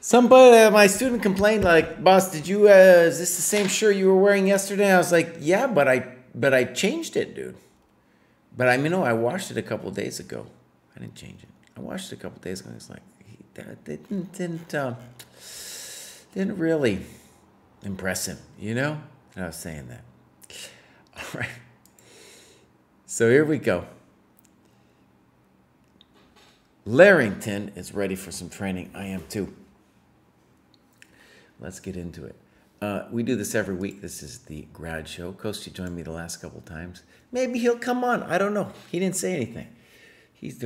Somebody, my student complained, like, boss, did you, is this the same shirt you were wearing yesterday? I was like, yeah, but I changed it, dude. But I mean, no, I washed it a couple of days ago. I didn't change it. I washed it a couple of days ago. It's like, that didn't really impress him, you know? And I was saying that. All right. So here we go. Larrington is ready for some training. I am too. Let's get into it. We do this every week. This is the grad show. Kostya joined me the last couple times. Maybe he'll come on. I don't know. He didn't say anything. He's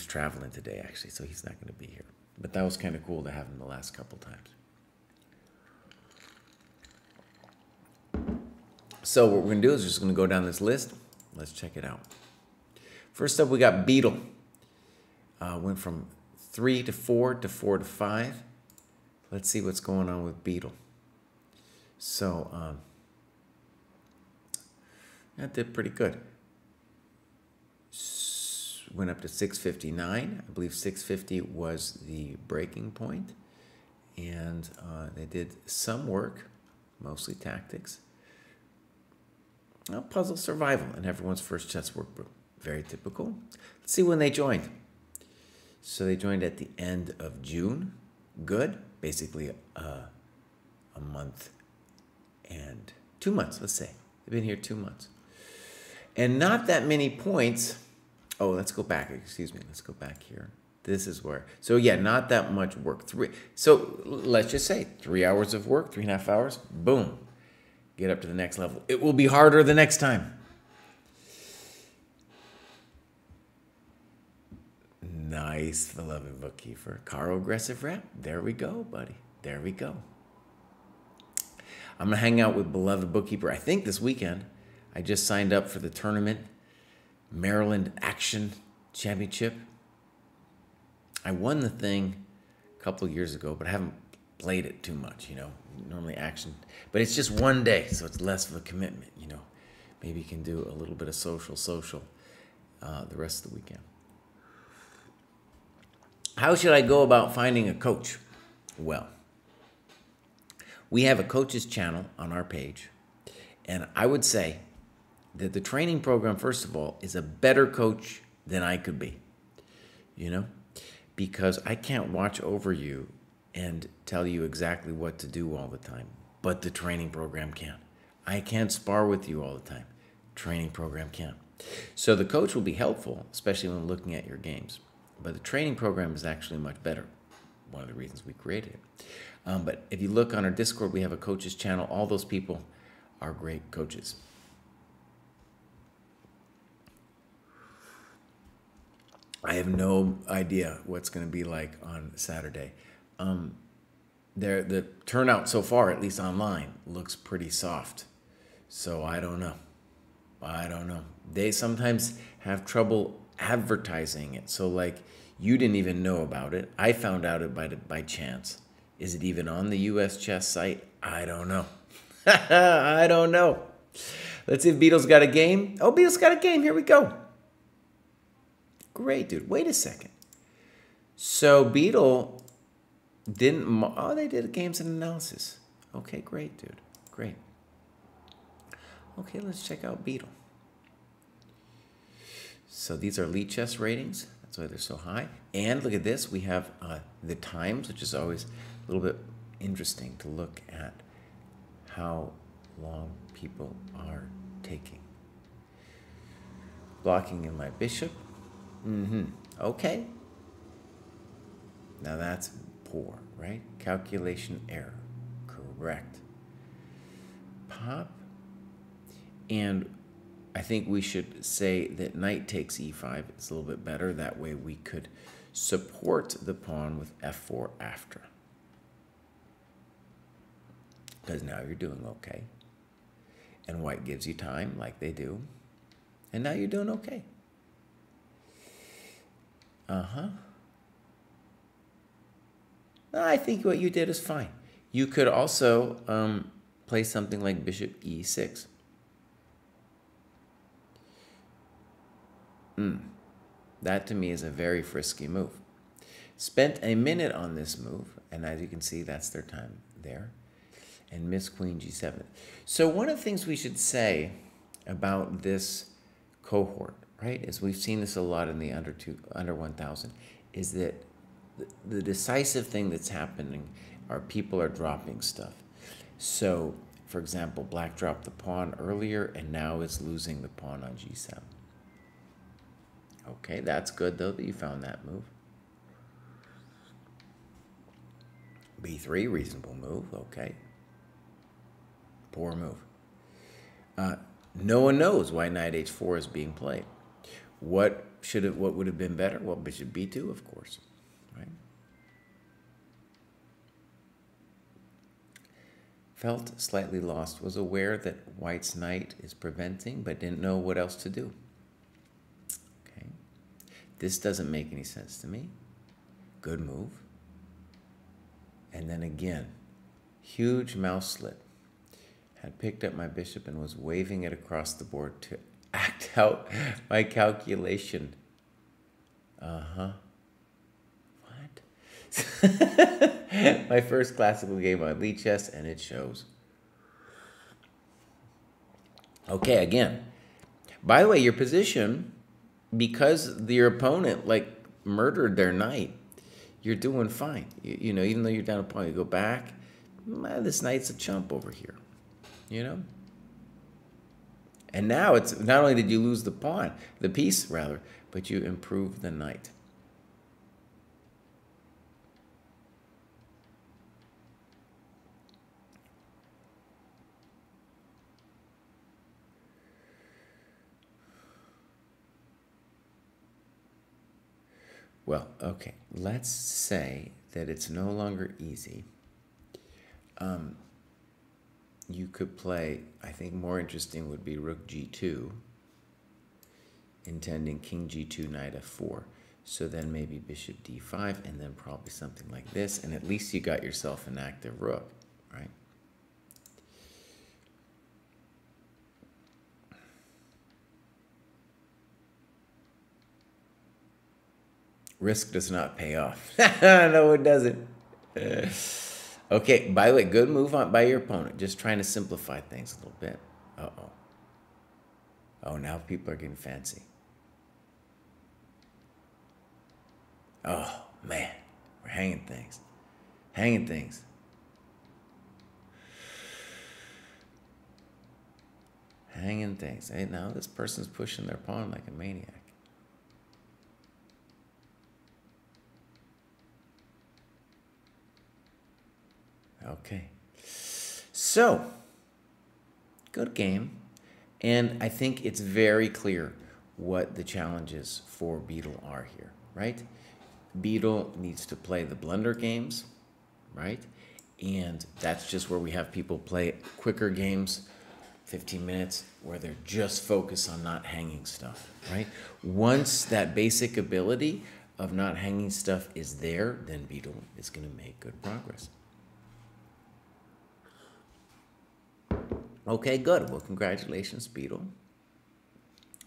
traveling today, actually, so he's not going to be here. But that was kind of cool to have him the last couple times. So what we're going to do is we're just going to go down this list. Let's check it out. First up, we got Beetle. Went from 3 to 4 to 4 to 5. Let's see what's going on with Beetle. So that did pretty good. Went up to 659. I believe 650 was the breaking point. And they did some work, mostly tactics. Puzzle survival in everyone's first chess workbook. Very typical. Let's see when they joined. So they joined at the end of June. Good. Basically a month and 2 months, let's say. They've been here 2 months. And not that many points. Oh, let's go back. Excuse me. Let's go back here. This is where. So yeah, not that much work. So let's just say 3 hours of work, 3.5 hours. Boom. Get up to the next level. It will be harder the next time. Nice, beloved bookkeeper. Carl aggressive rep. There we go, buddy. There we go. I'm going to hang out with beloved bookkeeper, I think, this weekend. I just signed up for the tournament, Maryland Action Championship. I won the thing a couple of years ago, but I haven't played it too much, you know. Normally action. But it's just one day, so it's less of a commitment, you know. Maybe you can do a little bit of social the rest of the weekend. How should I go about finding a coach? Well, we have a coach's channel on our page, and I would say that the training program, first of all, is a better coach than I could be, you know, because I can't watch over you and tell you exactly what to do all the time, but the training program can. I can't spar with you all the time. Training program can. So the coach will be helpful, especially when looking at your games. But the training program is actually much better. One of the reasons we created it. But if you look on our Discord, we have a coaches channel. All those people are great coaches. I have no idea what's going to be like on Saturday. The turnout so far, at least online, looks pretty soft. So I don't know. They sometimes have trouble advertising it. So like you didn't even know about it. I found out it by chance. Is it even on the US Chess site? I don't know. I don't know. Let's see if Beetle's got a game. Oh, Beetle's got a game. Here we go. Great, dude. Wait a second. So Beetle didn't... Oh, they did games and analysis. Okay, great, dude. Great. Okay, let's check out Beetle. So these are Elite Chess ratings. That's why they're so high. And look at this. We have the times, which is always a little bit interesting to look at how long people are taking. Blocking in my bishop. Okay. Now that's poor, right? Calculation error. Correct. Pop. And I think we should say that knight takes e5. It's a little bit better. That way we could support the pawn with f4 after. Because now you're doing okay. And white gives you time like they do. And now you're doing okay. I think what you did is fine. You could also play something like bishop e6. That to me is a very frisky move. Spent a minute on this move, and as you can see, that's their time there. And miss queen g7. So one of the things we should say about this cohort, right, is we've seen this a lot in the under 1,000, is that the decisive thing that's happening are people are dropping stuff. So, for example, black dropped the pawn earlier and now is losing the pawn on g7. Okay, that's good though that you found that move. b3, reasonable move, okay. Poor move. No one knows why knight h4 is being played. What would have been better? Well, bishop b2, of course, right? Felt slightly lost, was aware that white's knight is preventing, but didn't know what else to do. Okay. This doesn't make any sense to me. Good move. And then again, huge mouse slit. Had picked up my bishop and was waving it across the board to act out my calculation. What? My first classical game on Lead Chess, and it shows. Okay, again. By the way, your position, because your opponent like murdered their knight, you're doing fine. You know, even though you're down a pawn, you go back. This knight's a chump over here. You know? And now it's not only did you lose the pawn, the piece rather, but you improved the knight. Well, okay, let's say that it's no longer easy. You could play, I think more interesting would be rook g2, intending king g2, knight f4. So then maybe bishop d5, and then probably something like this, and at least you got yourself an active rook, right? Risk does not pay off. No, it doesn't. Okay, by the way, good move by your opponent. Just trying to simplify things a little bit. Uh-oh. Oh, now people are getting fancy. Oh, man. We're hanging things. Hanging things. Hanging things. Hey, now this person's pushing their pawn like a maniac. Okay, so good game, and I think it's very clear what the challenges for Beetle are here, right? Beetle needs to play the blunder games, right? And that's just where we have people play quicker games, 15 minutes, where they're just focused on not hanging stuff, right? Once that basic ability of not hanging stuff is there, then Beetle is going to make good progress. Okay, good. Well, congratulations, Beetle.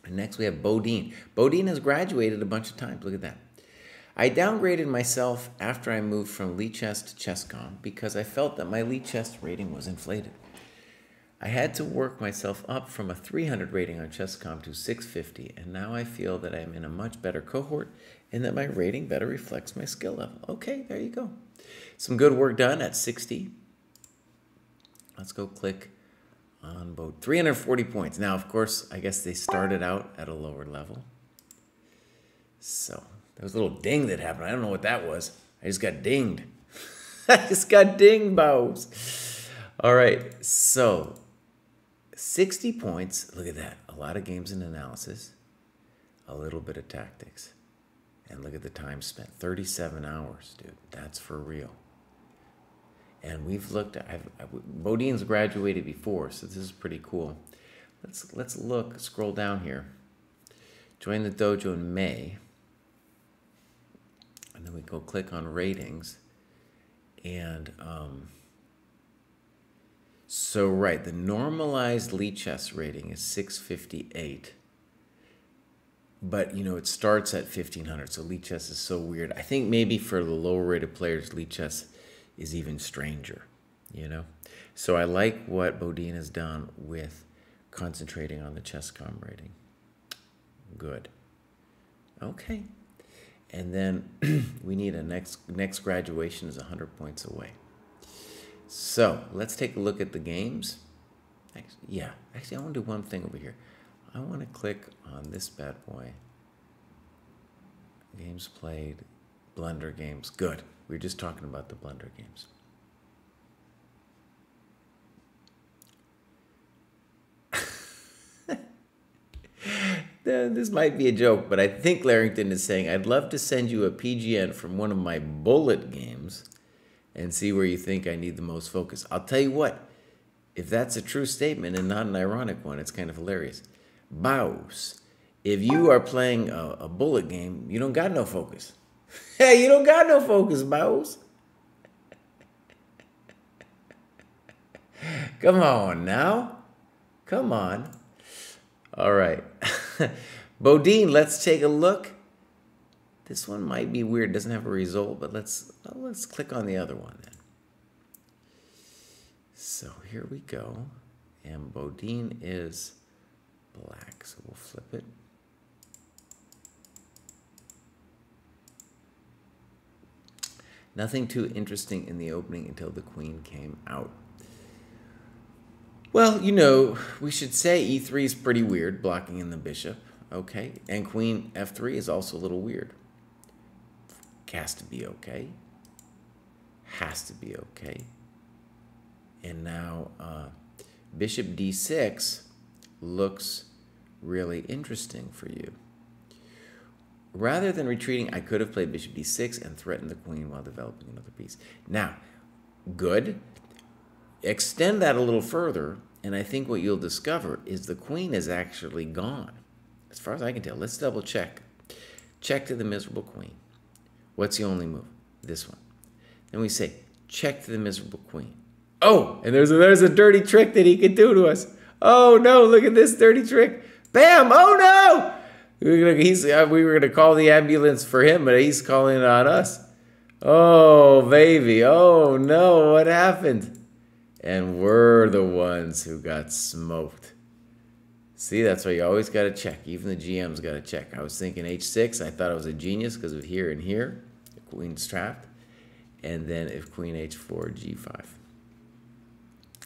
And next we have Bodine. Bodine has graduated a bunch of times. Look at that. I downgraded myself after I moved from Lead Chess to ChessCom because I felt that my Lead Chess rating was inflated. I had to work myself up from a 300 rating on ChessCom to 650, and now I feel that I'm in a much better cohort and that my rating better reflects my skill level. Okay, there you go. Some good work done at 60. Let's go click on both 340 points. Now, of course, I guess they started out at a lower level. So there was a little ding that happened. I don't know what that was. I just got dinged. I just got dinged, bows. All right, so 60 points. Look at that. A lot of games and analysis, a little bit of tactics. And look at the time spent. 37 hours, dude. That's for real. And we've looked at, Bodine's graduated before, so this is pretty cool. Let's look, scroll down here. Join the dojo in May. And then we go click on ratings. And so right, the normalized Lead Chess rating is 658. But, you know, it starts at 1500, so Elite Chess is so weird. I think maybe for the lower rated players, Elite Chess is even stranger, you know? So I like what Bodine has done with concentrating on the Chess.com rating. Good. Okay. And then we need a next graduation is 100 points away. So let's take a look at the games. Actually, I want to do one thing over here. I want to click on this bad boy. Games played, Blender games. Good. We were just talking about the Blender games. This might be a joke, but I think Larrington is saying, I'd love to send you a PGN from one of my bullet games and see where you think I need the most focus. I'll tell you what, if that's a true statement and not an ironic one, it's kind of hilarious. Bows. If you are playing a bullet game, you don't got no focus. Hey, you don't got no focus, Bows. Come on now. Come on. All right. Bodine, let's take a look. This one might be weird. It doesn't have a result, but let's click on the other one then. So here we go. And Bodine is black, so we'll flip it. Nothing too interesting in the opening until the queen came out. Well, you know, we should say e3 is pretty weird, blocking in the bishop, okay? And queen f3 is also a little weird. Has to be okay. Has to be okay. And now bishop d6 looks really interesting for you. Rather than retreating, I could have played bishop d6 and threatened the queen while developing another piece. Now, good. Extend that a little further, and I think what you'll discover is the queen is actually gone. As far as I can tell, let's double check. Check to the miserable queen. What's the only move? This one. Then we say, check to the miserable queen. Oh, and there's a dirty trick that he could do to us. Oh no, look at this dirty trick. Bam, oh no! We were going to call the ambulance for him, but he's calling it on us. Oh, baby. Oh, no. What happened? And we're the ones who got smoked. See, that's why you always got to check. Even the GM's got to check. I was thinking h6. I thought I was a genius because of here and here. The queen's trapped. And then if queen h4, g5.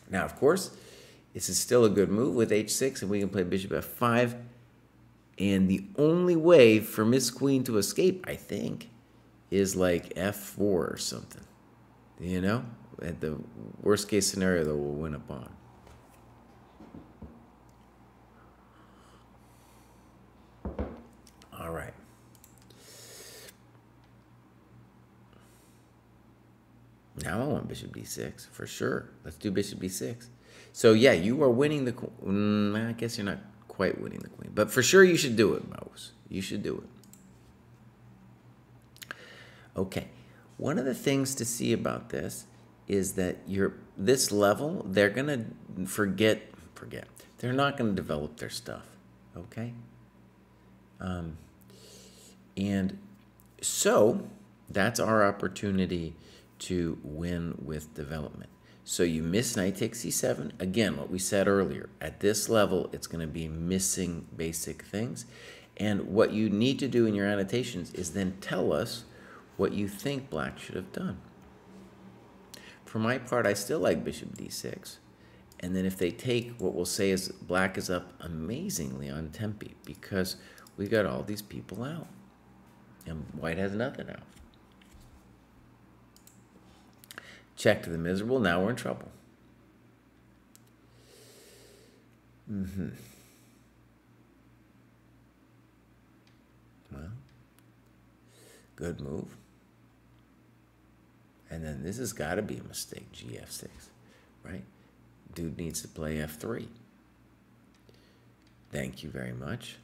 Now, of course, this is still a good move with h6, and we can play bishop f5. And the only way for Miss Queen to escape, I think, is like f4 or something. You know? At the worst case scenario, though, we'll win a pawn. All right. Now I want bishop d6 for sure. Let's do bishop d6. So yeah, you are winning the queen. I guess you're not quite winning the queen, but for sure you should do it, Mouse. You should do it. Okay. One of the things to see about this is that this level, they're gonna forget. They're not gonna develop their stuff. Okay. And so that's our opportunity to win with development. So you miss knight takes c7. Again, what we said earlier, at this level, it's going to be missing basic things. And what you need to do in your annotations is then tell us what you think black should have done. For my part, I still like bishop d6. And then if they take, what we'll say is black is up amazingly on tempi because we got all these people out. And white has nothing out. Check to the miserable. Now we're in trouble. Well, good move. And then this has got to be a mistake, gf6, right? Dude needs to play f3. Thank you very much.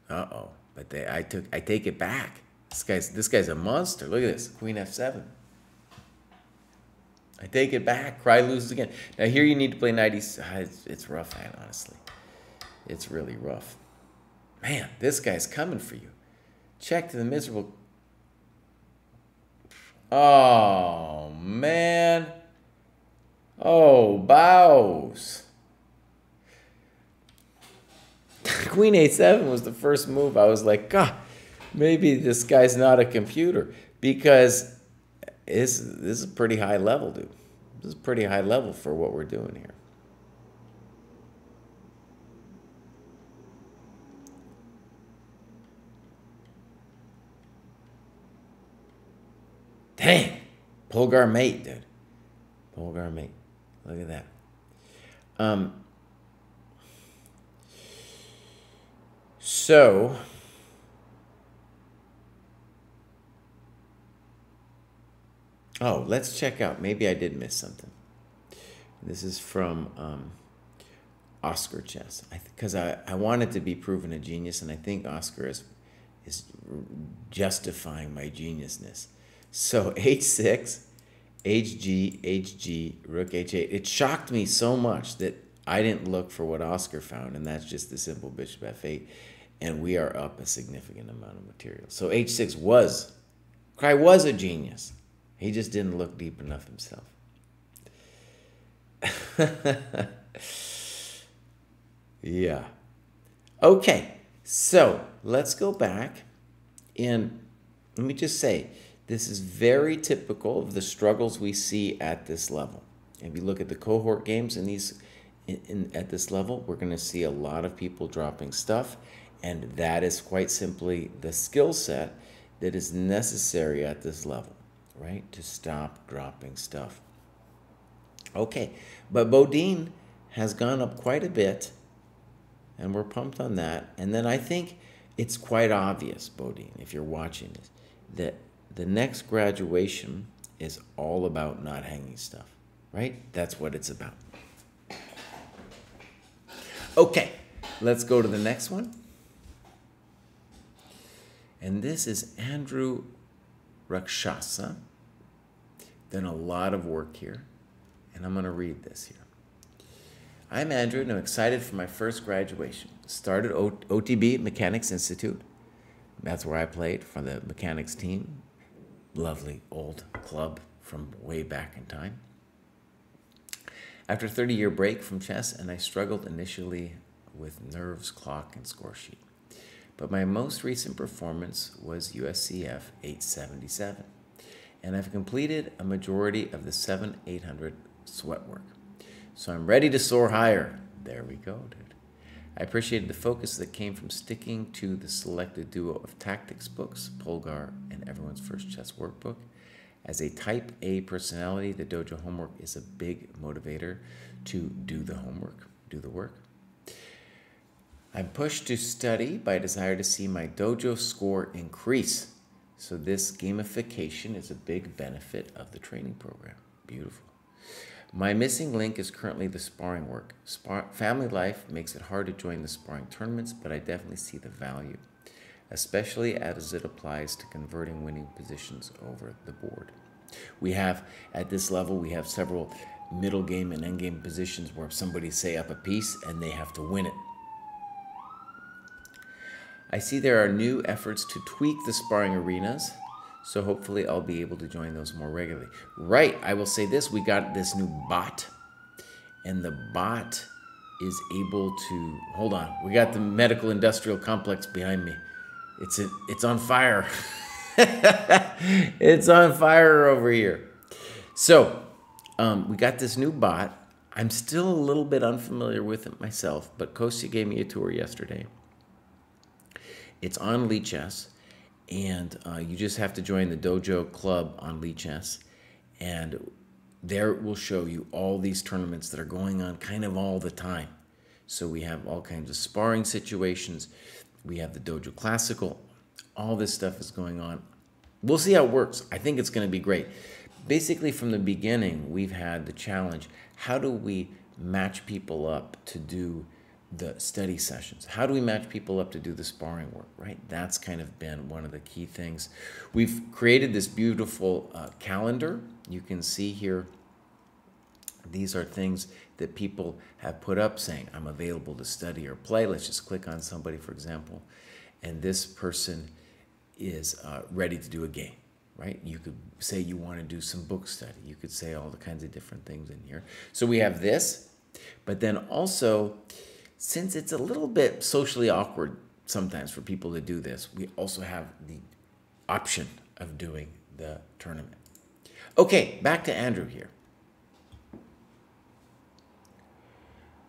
Uh-oh. But I take it back. This guy's a monster. Look at this. Queen f7. I take it back. Kraai loses again. Now here you need to play knight e6. It's rough, honestly. It's really rough. Man, this guy's coming for you. Check to the miserable. Oh, man. Oh, bows. Queen A7 was the first move. I was like, God, maybe this guy's not a computer, because this is pretty high level, dude. This is pretty high level for what we're doing here. Dang. Polgar mate, dude. Polgar mate. Look at that. Oh, let's check out. Maybe I did miss something. This is from Oscar Chess, because I wanted to be proven a genius, and I think Oscar is justifying my geniusness. So H6, HG, HG, Rook H8. It shocked me so much that I didn't look for what Oscar found, and that's just the simple bishop F8, and we are up a significant amount of material. So H6 Kraai was a genius. He just didn't look deep enough himself. Yeah. Okay, so let's go back, and let me just say, this is very typical of the struggles we see at this level. If you look at the cohort games at this level, we're going to see a lot of people dropping stuff, and that is quite simply the skill set that is necessary at this level, right? To stop dropping stuff. Okay, but Bodine has gone up quite a bit, and we're pumped on that. And then I think it's quite obvious, Bodine, if you're watching this, that the next graduation is all about not hanging stuff, right? That's what it's about. Okay, let's go to the next one. And this is Andrew Rakshasa. Done a lot of work here, and I'm going to read this here. I'm Andrew, and I'm excited for my first graduation. Started OTB at Mechanics Institute. That's where I played for the mechanics team. Lovely old club from way back in time. After a 30-year break from chess, and I struggled initially with nerves, clock, and score sheet. But my most recent performance was USCF 877, and I've completed a majority of the 7-800 sweat work. So I'm ready to soar higher. There we go, dude. I appreciated the focus that came from sticking to the selected duo of tactics books, Polgar and Everyone's First Chess Workbook. As a type A personality, the dojo homework is a big motivator to do the homework, do the work. I'm pushed to study by a desire to see my dojo score increase. So this gamification is a big benefit of the training program. Beautiful. My missing link is currently the sparring work. Family life makes it hard to join the sparring tournaments, but I definitely see the value, especially as it applies to converting winning positions over the board. We have, at this level, we have several middle game and end game positions where somebody say up a piece and they have to win it. I see there are new efforts to tweak the sparring arenas, so hopefully I'll be able to join those more regularly. Right, I will say this, we got this new bot, and the bot is able to, hold on, we got the medical industrial complex behind me. It's on fire. It's on fire over here. So, we got this new bot. I'm still a little bit unfamiliar with it myself, but Kostya gave me a tour yesterday. It's on Lichess, and you just have to join the dojo club on Lichess, and there it will show you all these tournaments that are going on kind of all the time. So we have all kinds of sparring situations. We have the Dojo Classical. All this stuff is going on. We'll see how it works. I think it's going to be great. Basically, from the beginning, we've had the challenge, how do we match people up to do the study sessions? How do we match people up to do the sparring work, right? That's kind of been one of the key things. We've created this beautiful calendar. You can see here These are things that people have put up saying, I'm available to study or play. Let's just click on somebody, for example, and this person is ready to do a game, right? You could say you want to do some book study. You could say all the kinds of different things in here. So we have this, but then also, since it's a little bit socially awkward sometimes for people to do this, we also have the option of doing the tournament. Okay, back to Andrew here.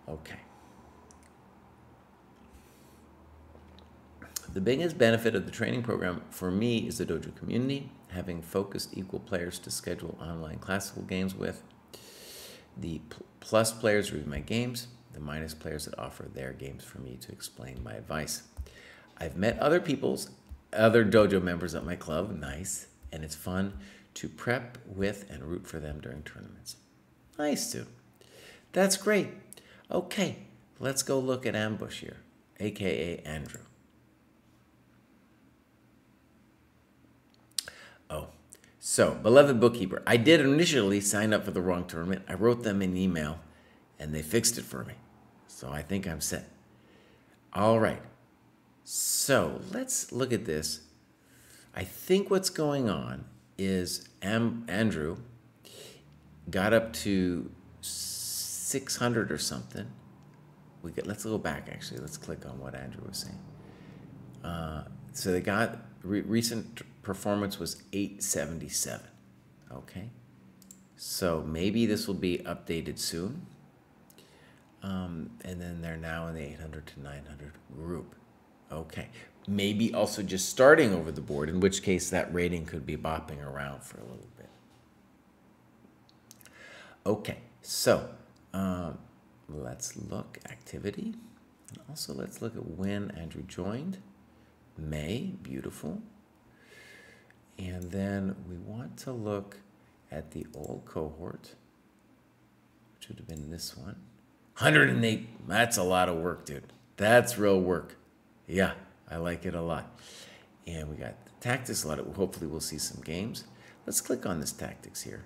Okay. The biggest benefit of the training program for me is the dojo community, having focused equal players to schedule online classical games with, the plus players review my games, the minus players that offer their games for me to explain my advice. I've met other dojo members at my club, nice, and it's fun to prep with and root for them during tournaments. Nice too. That's great. Okay, let's go look at Ambush here, aka Andrew. Oh, so, beloved bookkeeper, I did initially sign up for the wrong tournament. I wrote them an email, and they fixed it for me. So I think I'm set. All right. So let's look at this. I think what's going on is Andrew got up to 600 or something. Let's go back, actually. Let's click on what Andrew was saying. So they got, recent performance was 877. Okay. So maybe this will be updated soon. And then they're now in the 800 to 900 group. Okay. Maybe also just starting over the board, in which case that rating could be bopping around for a little bit. Okay. So let's look activity. And also let's look at when Andrew joined. May, beautiful. And then we want to look at the old cohort, which would have been this one. 108, that's a lot of work, dude. That's real work. Yeah, I like it a lot. And we got the tactics, a lot of, hopefully we'll see some games. Let's click on this tactics here.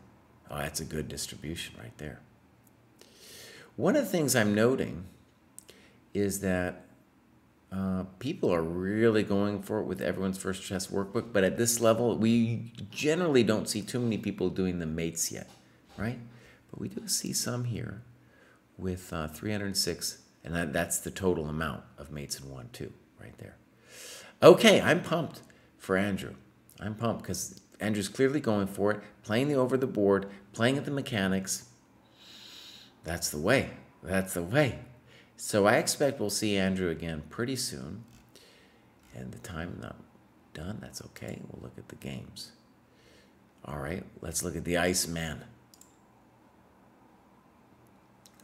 Oh, that's a good distribution right there. One of the things I'm noting is that people are really going for it with everyone's first chess workbook, but at this level, we generally don't see too many people doing the mates yet, right? But we do see some here with 306, and that's the total amount of mates in 1-2 right there. Okay, I'm pumped for Andrew. I'm pumped because Andrew's clearly going for it, playing the over the board, playing at the mechanics. That's the way. That's the way. So I expect we'll see Andrew again pretty soon. And the time not done, that's okay. We'll look at the games. All right, let's look at the Iceman.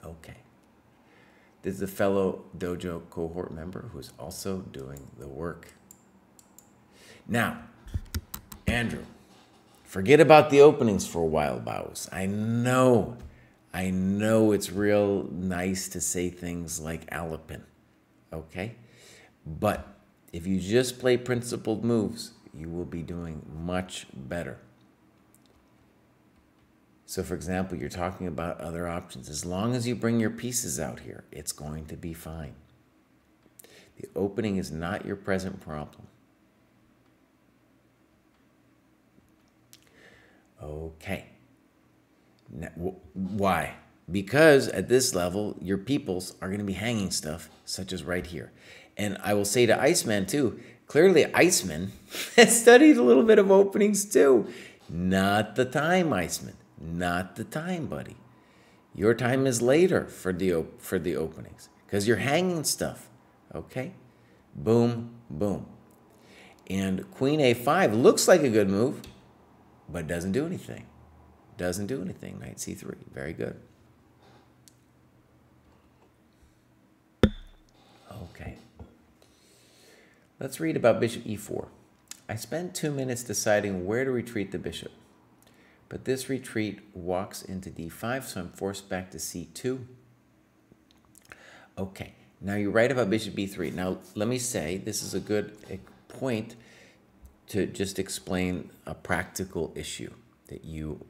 Okay. This is a fellow dojo cohort member who's also doing the work. Now, Andrew, forget about the openings for a while, Bows. I know it's real nice to say things like Alapin, okay? But if you just play principled moves, you will be doing much better. So, for example, you're talking about other options. As long as you bring your pieces out here, it's going to be fine. The opening is not your present problem. Okay. Now, why? Because at this level, your peoples are going to be hanging stuff, such as right here. And I will say to Iceman, too, clearly Iceman has studied a little bit of openings, too. Not the time, Iceman. Not the time, buddy. Your time is later for the openings because you're hanging stuff, okay? Boom, boom. And Queen A5 looks like a good move, but doesn't do anything. Doesn't do anything. Knight C3. Very good. Okay. Let's read about Bishop E4. I spent 2 minutes deciding where to retreat the bishop. But this retreat walks into D5, so I'm forced back to C2. Okay. Now you write about Bishop B3. Now let me say this is a good point to just explain a practical issue that you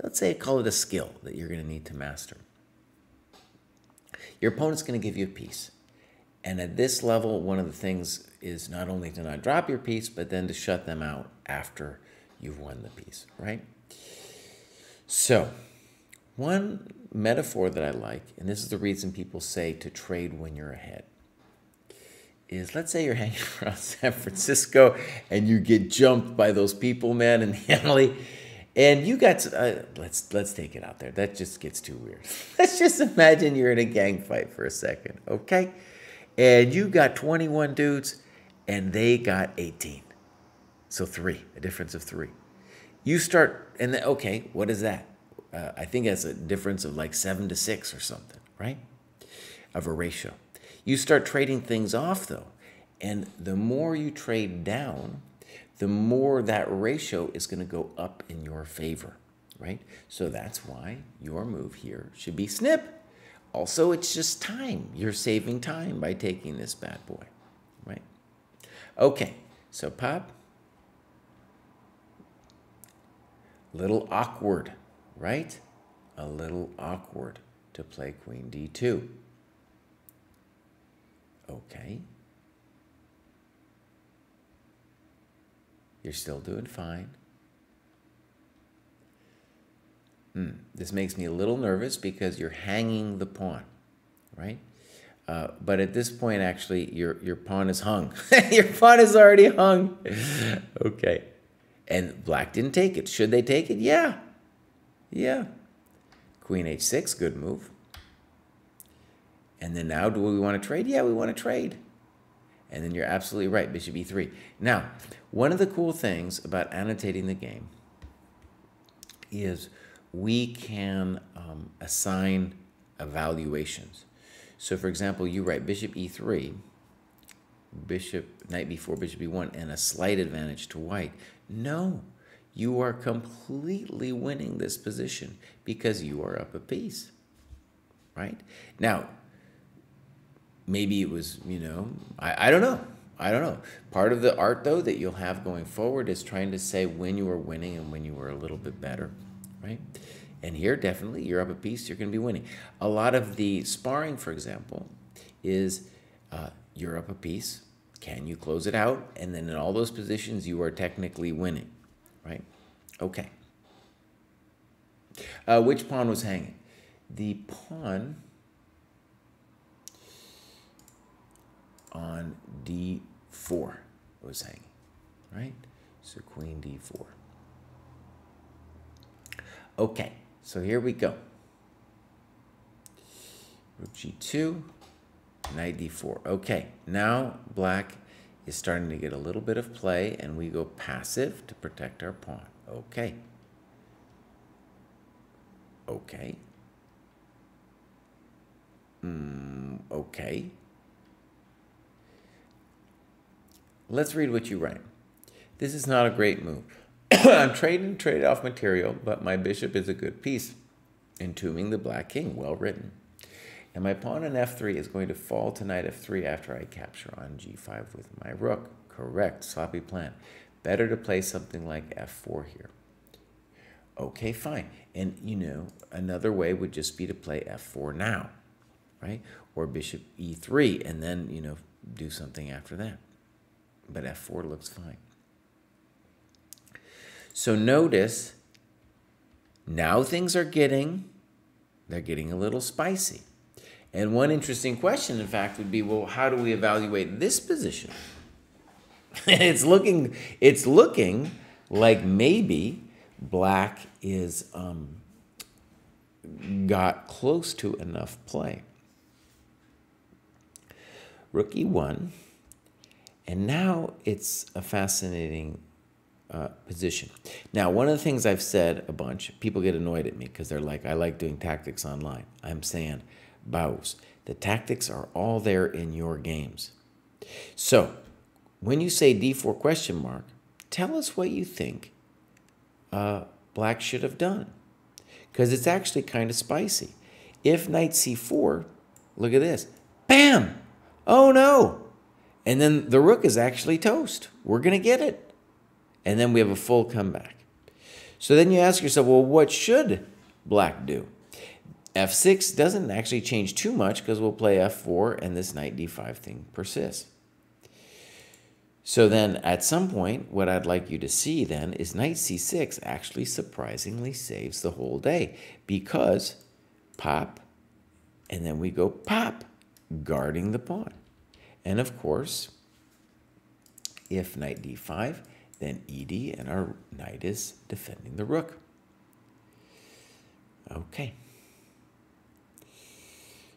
let's say, call it a skill that you're going to need to master. Your opponent's going to give you a piece. And at this level, one of the things is not only to not drop your piece, but then to shut them out after you've won the piece, right? So, one metaphor that I like, and this is the reason people say to trade when you're ahead, is let's say you're hanging around San Francisco and you get jumped by those people, man, in the alley, and you got, let's take it out there. That just gets too weird. Let's just imagine you're in a gang fight for a second, okay? And you got 21 dudes and they got 18. So 3, a difference of 3. You start, and then, okay, what is that? I think that's a difference of like 7 to 6 or something, right? Of a ratio. You start trading things off though. And the more you trade down, the more that ratio is going to go up in your favor, right? So that's why your move here should be snip. Also, it's just time. You're saving time by taking this bad boy, right? Okay, so pop. Little awkward, right? A little awkward to play queen d2. Okay. You're still doing fine. This makes me a little nervous because you're hanging the pawn, right? But at this point, actually, your pawn is hung. Your pawn is already hung. Okay. And black didn't take it. Should they take it? Yeah. Yeah. Queen h6, good move. And then now, do we want to trade? Yeah, we want to trade. And then you're absolutely right, bishop e3. Now, one of the cool things about annotating the game is we can assign evaluations. So, for example, you write bishop e3, knight b4, bishop e1, and a slight advantage to white. No, you are completely winning this position because you are up a piece, right? Now, maybe it was, I don't know. I don't know. Part of the art, though, that you'll have going forward is trying to say when you were winning and when you were a little bit better, right? And here, definitely, you're up a piece, you're going to be winning. A lot of the sparring, for example, is you're up a piece. Can you close it out? And then in all those positions, you are technically winning, right? Okay. Which pawn was hanging? The pawn on d4 was hanging, right? So queen d4. Okay, so here we go. Rook g2, knight d4. Okay, now black is starting to get a little bit of play, and we go passive to protect our pawn. Okay. Okay. Okay. Let's read what you write. This is not a great move. I'm trading trade-off material, but my bishop is a good piece. Entombing the black king, well written. And my pawn on f3 is going to fall to knight f3 after I capture on g5 with my rook. Correct, sloppy plan. Better to play something like f4 here. Okay, fine. And, another way would just be to play f4 now, right? Or bishop e3, and then, do something after that. But f4 looks fine. So notice, now things are they're getting a little spicy. And one interesting question, in fact, would be, well, how do we evaluate this position? it's looking like maybe black is got close to enough play. Rook e1. And now it's a fascinating position. Now, one of the things I've said a bunch, people get annoyed at me because they're like, I like doing tactics online. I'm saying, bows. The tactics are all there in your games. So, when you say d4 question mark, tell us what you think black should have done. Because it's actually kind of spicy. If knight c4, look at this. Bam! Oh, no! And then the rook is actually toast. We're going to get it. And then we have a full comeback. So then you ask yourself, well, what should black do? F6 doesn't actually change too much because we'll play F4 and this knight D5 thing persists. So then at some point, what I'd like you to see then is knight C6 actually surprisingly saves the whole day because pop, and then we go pop, guarding the pawn. And of course, if knight D5, then ED, and our knight is defending the rook. Okay.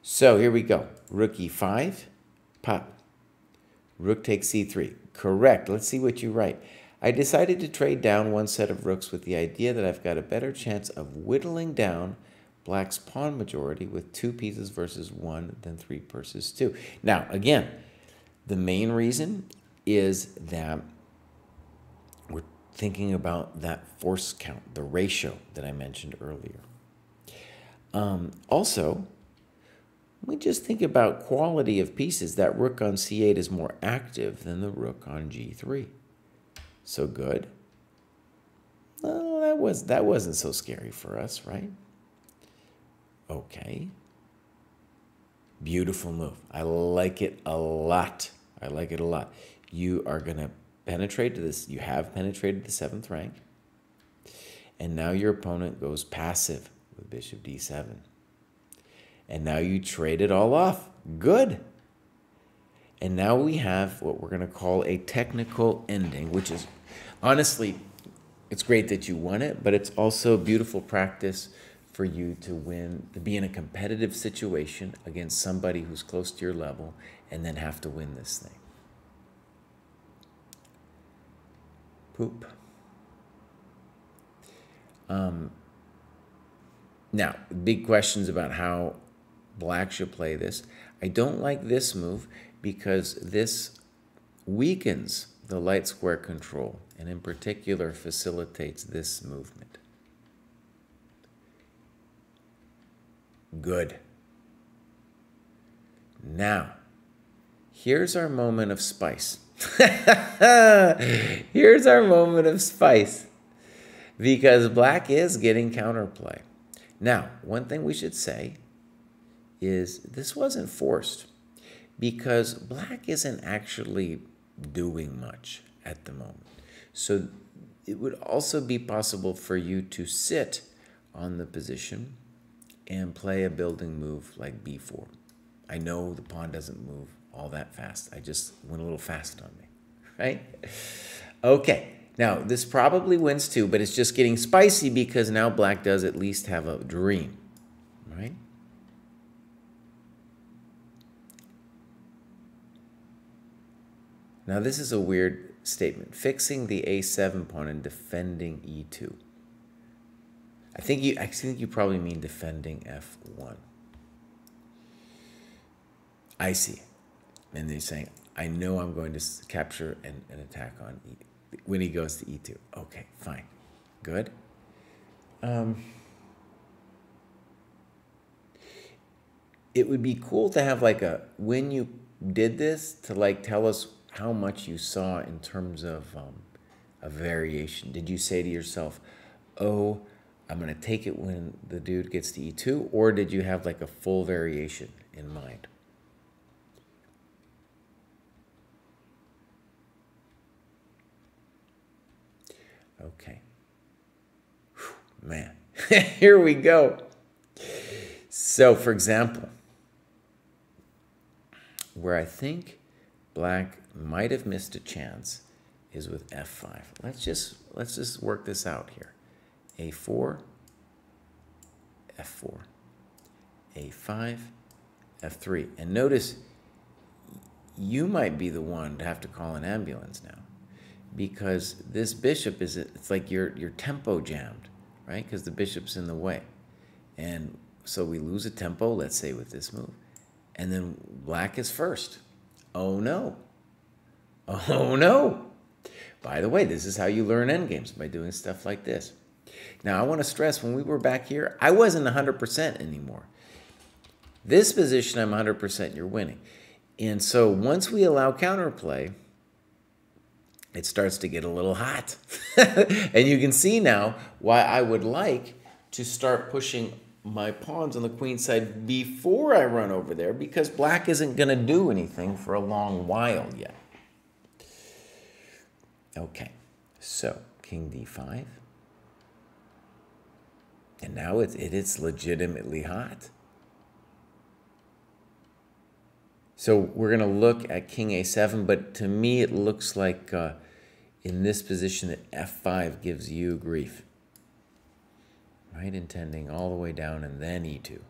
So here we go. Rook E5, pop. Rook takes C3. Correct. Let's see what you write. I decided to trade down one set of rooks with the idea that I've got a better chance of whittling down black's pawn majority with 2 pieces versus 1 than 3 versus 2. Now, again, the main reason is that we're thinking about that force count, the ratio that I mentioned earlier. Also, we just think about quality of pieces. That rook on C8 is more active than the rook on G3. So good. Well, that wasn't so scary for us, right? Okay. Beautiful move. I like it a lot. I like it a lot. You are going to penetrate to this. You have penetrated the 7th rank. And now your opponent goes passive with bishop D7. And now you trade it all off. Good. And now we have what we're going to call a technical ending, which is, honestly, it's great that you won it, but it's also beautiful practice for you to win, to be in a competitive situation against somebody who's close to your level and then have to win this thing. Poop. Now, big questions about how black should play this. I don't like this move because this weakens the light square control and in particular facilitates this movement. Good. Now, here's our moment of spice. Here's our moment of spice because black is getting counterplay. Now, one thing we should say is this wasn't forced because black isn't actually doing much at the moment. So it would also be possible for you to sit on the position and play a building move like B4. I know the pawn doesn't move all that fast. I just went a little fast on me, right? Okay. Now, this probably wins too, but it's just getting spicy because now black does at least have a dream, right? Now, this is a weird statement. Fixing the A7 pawn and defending E2. I think you probably mean defending F1. I see. And they're saying, I know I'm going to capture an attack on E when he goes to E2. Okay, fine. Good. It would be cool to have like a, when you did this, to like tell us how much you saw in terms of a variation. Did you say to yourself, oh, I'm going to take it when the dude gets to E2, or did you have like a full variation in mind? Okay. Whew, man, here we go. So, for example, where I think black might have missed a chance is with F5. Let's just work this out here. A4, F4, A5, F3. And notice you might be the one to have to call an ambulance now because this bishop is, it's like your tempo jammed, right? Because the bishop's in the way. And so we lose a tempo, let's say with this move. And then black is first. Oh no. Oh no. By the way, this is how you learn endgames, by doing stuff like this. Now, I want to stress, when we were back here, I wasn't 100% anymore. This position, I'm 100%, you're winning. And so once we allow counterplay, it starts to get a little hot. And you can see now why I would like to start pushing my pawns on the queen side before I run over there, because black isn't going to do anything for a long while yet. Okay, so king d5. And now it is legitimately hot. So we're going to look at king a7, but to me it looks like in this position that f5 gives you grief. Right, intending all the way down and then e2.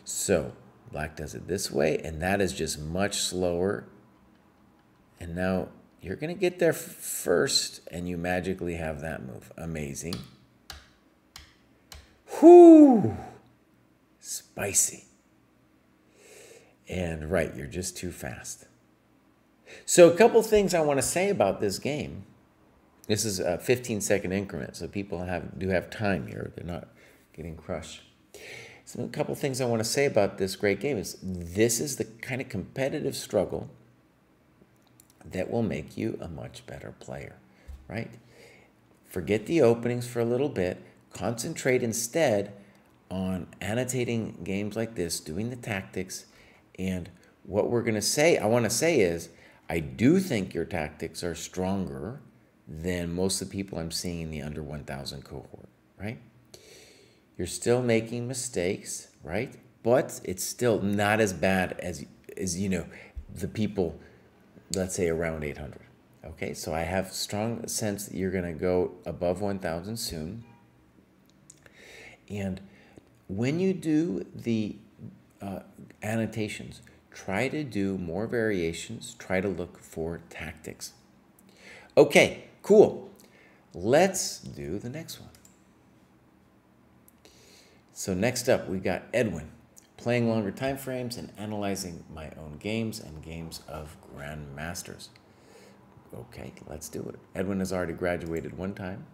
So black does it this way, and that is just much slower. And now you're going to get there first, and you magically have that move. Amazing. Whoo! Spicy. And right, you're just too fast. So a couple things I want to say about this game. This is a 15-second increment, so people do have time here. They're not getting crushed. So a couple things I want to say about this great game is this is the kind of competitive struggle that will make you a much better player, right? Forget the openings for a little bit. Concentrate instead on annotating games like this, doing the tactics, and what we're going to say, I want to say is, I do think your tactics are stronger than most of the people I'm seeing in the under 1,000 cohort, right? You're still making mistakes, right? But it's still not as bad as you know, the people, let's say, around 800. Okay, so I have strong sense that you're going to go above 1,000 soon. And when you do the annotations, try to do more variations. Try to look for tactics. Okay, cool. Let's do the next one. So next up, we got Edwin, playing longer time frames and analyzing my own games and games of grandmasters. Okay, let's do it. Edwin has already graduated one time.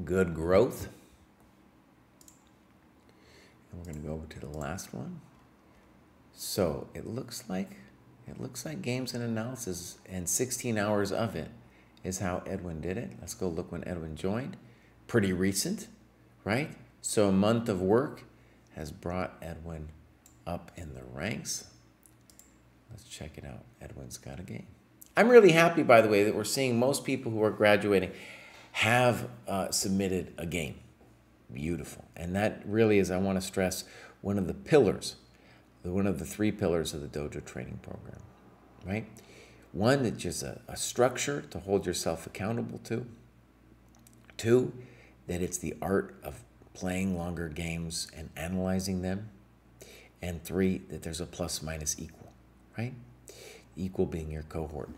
Good growth. And we're going to go over to the last one. So it looks like games and analysis, and 16 hours of it is how Edwin did it. Let's go look when Edwin joined. Pretty recent, right? So a month of work has brought Edwin up in the ranks. Let's check it out. Edwin's got a game. I'm really happy, by the way, that we're seeing most people who are graduating have submitted a game. Beautiful. And that really is, I want to stress, one of the pillars, one of the 3 pillars of the Dojo Training Program, right? One, that's just a structure to hold yourself accountable to. 2, that it's the art of playing longer games and analyzing them. And 3, that there's a plus minus equal, right? Equal being your cohort.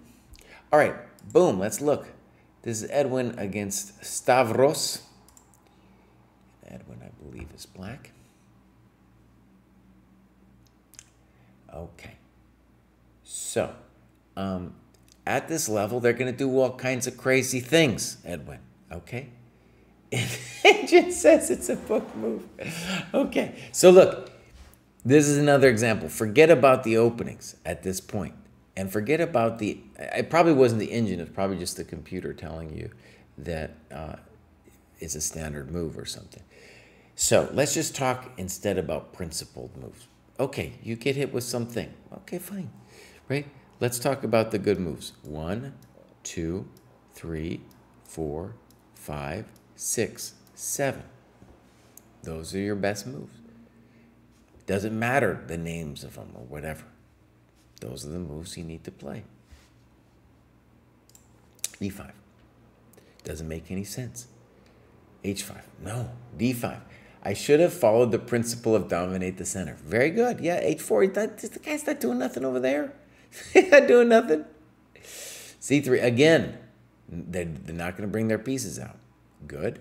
All right, boom, let's look. This is Edwin against Stavros. Edwin, I believe, is black. Okay. So, at this level, they're going to do all kinds of crazy things, Edwin. Okay? It just says it's a book move. Okay. So, look, this is another example. Forget about the openings at this point. And forget about the, it probably wasn't the engine, it's probably just the computer telling you that it's a standard move or something. So let's just talk instead about principled moves. Okay, you get hit with something. Okay, fine, right? Let's talk about the good moves. 1, 2, 3, 4, 5, 6, 7. Those are your best moves. Doesn't matter the names of them or whatever. Those are the moves you need to play. D5. Doesn't make any sense. H5. No. D5. I should have followed the principle of dominate the center. Very good. Yeah, H4. The guy's not doing nothing over there. He's not doing nothing. C3. Again, they're not going to bring their pieces out. Good.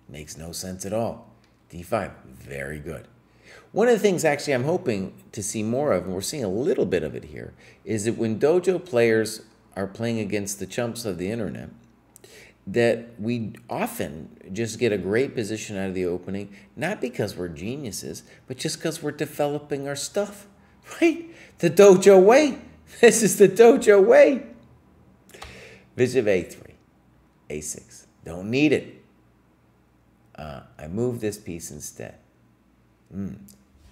Makes no sense at all. D5. Very good. One of the things actually I'm hoping to see more of, and we're seeing a little bit of it here, is that when dojo players are playing against the chumps of the internet, that we often just get a great position out of the opening, not because we're geniuses, but just because we're developing our stuff, right? The dojo way. This is the dojo way. Bishop a3, a6. Don't need it. I move this piece instead.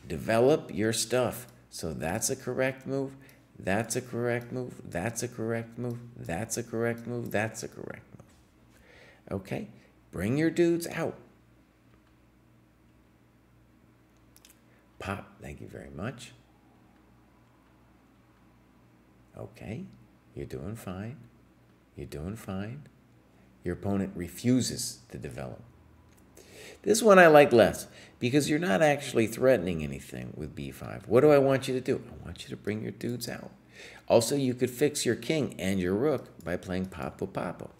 Develop your stuff. So that's a correct move. That's a correct move. That's a correct move. That's a correct move. That's a correct move. Okay? Bring your dudes out. Pop. Thank you very much. Okay. You're doing fine. You're doing fine. Your opponent refuses to develop. This one I like less because you're not actually threatening anything with b5. What do I want you to do? I want you to bring your dudes out. Also, you could fix your king and your rook by playing Papo Papo.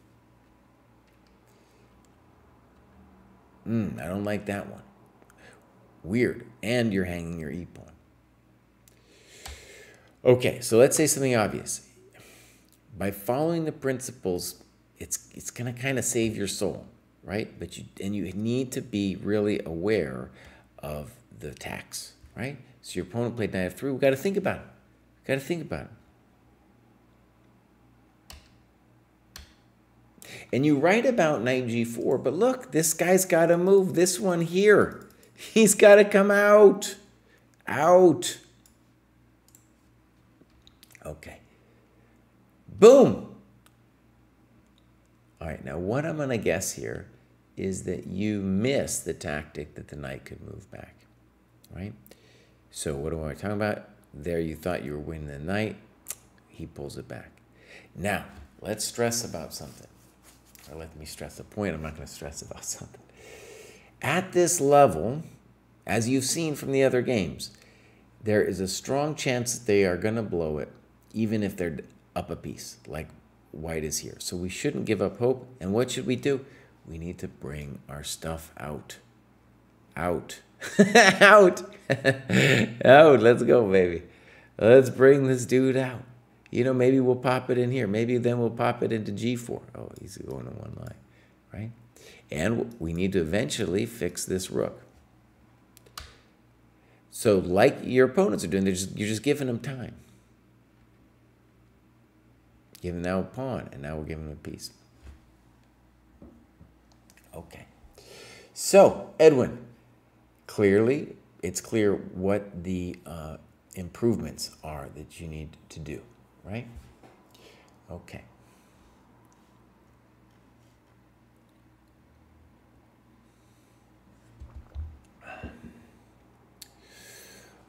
I don't like that one. Weird. And you're hanging your e-pawn. Okay, so let's say something obvious. By following the principles, it's going to kind of save your soul, right? But you need to be really aware of the attacks, right? So your opponent played knight f3. We've got to think about it. Got to think about it. And you write about knight g4, but look, this guy's got to move. This one here, he's got to come out. Out. Okay. Boom. All right, now what I'm going to guess here is that you miss the tactic that the knight could move back, right? So what am I talking about? There you thought you were winning the knight. He pulls it back. Now, let's stress about something. Or let me stress a point. I'm not going to stress about something. At this level, as you've seen from the other games, there is a strong chance that they are going to blow it, even if they're up a piece, like white is here. So we shouldn't give up hope. And what should we do? We need to bring our stuff out. Out. Out. Out. Let's go, baby. Let's bring this dude out. You know, maybe we'll pop it in here. Maybe then we'll pop it into g4. Oh, he's going in one line, right? And we need to eventually fix this rook. So like your opponents are doing, you're just giving them time. Give them now a pawn, and now we're giving them a piece. Okay. So, Edwin, clearly, it's clear what the improvements are that you need to do, right? Okay.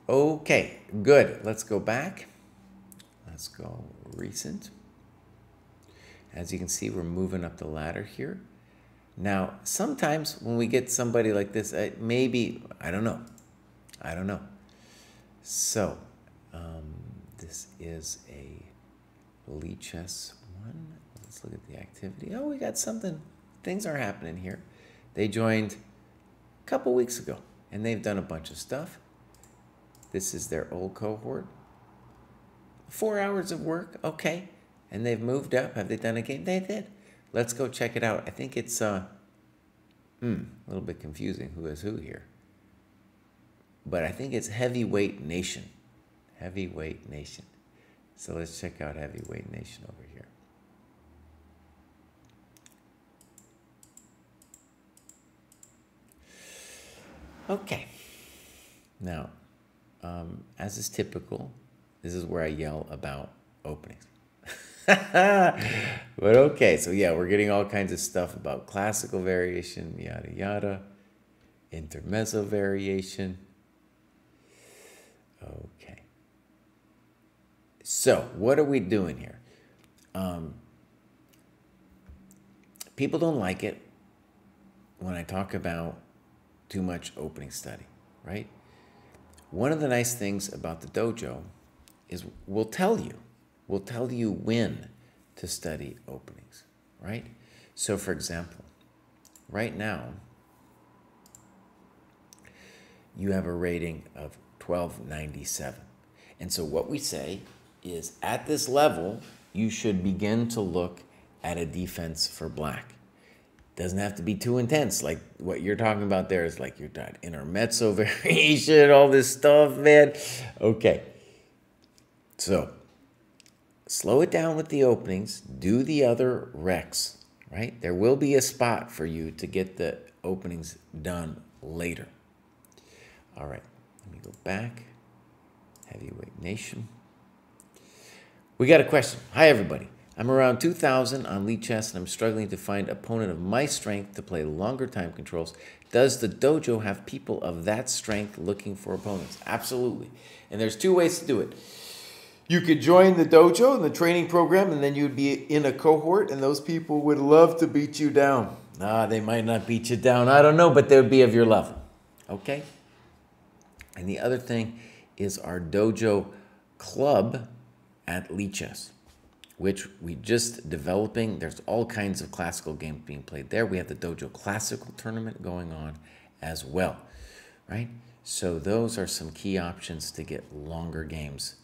Okay, good. Let's go back. Let's go recent. As you can see, we're moving up the ladder here. Now, sometimes when we get somebody like this, maybe, I don't know. I don't know. So, this is a Elite Chess 1. Let's look at the activity. Oh, we got something. Things are happening here. They joined a couple weeks ago, and they've done a bunch of stuff. This is their old cohort. 4 hours of work, okay. And they've moved up. Have they done a game? They did. Let's go check it out. I think it's a little bit confusing who is who here. But I think it's Heavyweight Nation. Heavyweight Nation. So let's check out Heavyweight Nation over here. Okay. Now, as is typical, this is where I yell about openings. But okay, so yeah, we're getting all kinds of stuff about classical variation, yada yada, intermezzo variation. Okay. So what are we doing here? People don't like it when I talk about too much opening study, right? One of the nice things about the dojo is we'll tell you when to study openings, right? So for example, right now, you have a rating of 1297. And so what we say is at this level, you should begin to look at a defense for black. Doesn't have to be too intense. Like what you're talking about there is like you're got intermezzo variation, all this stuff, man. Okay. So slow it down with the openings, do the other recs, right? There will be a spot for you to get the openings done later. All right, let me go back. Heavyweight Nation. We got a question. Hi, everybody. I'm around 2,000 on Lead Chess, and I'm struggling to find an opponent of my strength to play longer time controls. Does the dojo have people of that strength looking for opponents? Absolutely. And there's two ways to do it. You could join the dojo and the training program, and then you'd be in a cohort, and those people would love to beat you down. They might not beat you down. I don't know, but they would be of your level. Okay? And the other thing is our dojo club at Lead Chess, which we just developing. There's all kinds of classical games being played there. We have the Dojo Classical Tournament going on as well, right? So those are some key options to get longer games.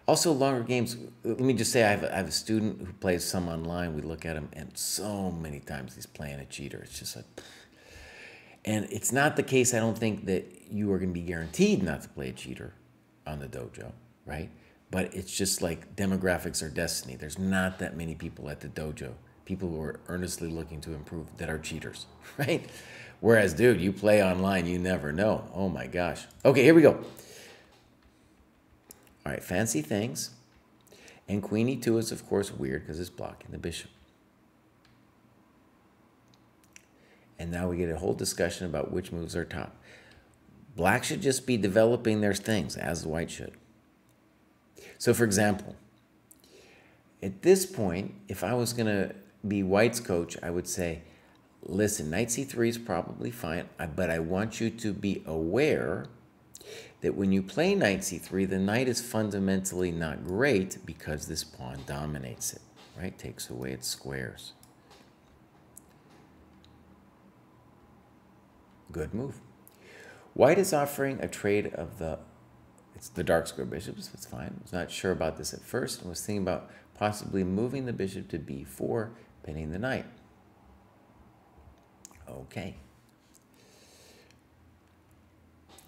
Also, longer games, let me just say I have a student who plays some online. We look at him, and so many times he's playing a cheater. It's just like, and it's not the case, I don't think, that you are going to be guaranteed not to play a cheater on the dojo, right? But it's just like demographics are destiny. There's not that many people at the dojo, people who are earnestly looking to improve, that are cheaters, right? Whereas, dude, you play online, you never know. Oh my gosh. Okay, here we go. All right, fancy things. And queen e2 is, of course, weird because it's blocking the bishop. And now we get a whole discussion about which moves are top. Black should just be developing their things, as white should. So, for example, at this point, if I was going to be white's coach, I would say, listen, knight c3 is probably fine, but I want you to be aware that when you play knight c3, the knight is fundamentally not great because this pawn dominates it, right? Takes away its squares. Good move. White is offering a trade of it's the dark square bishops. It's fine. I was not sure about this at first and was thinking about possibly moving the bishop to b4, pinning the knight. Okay.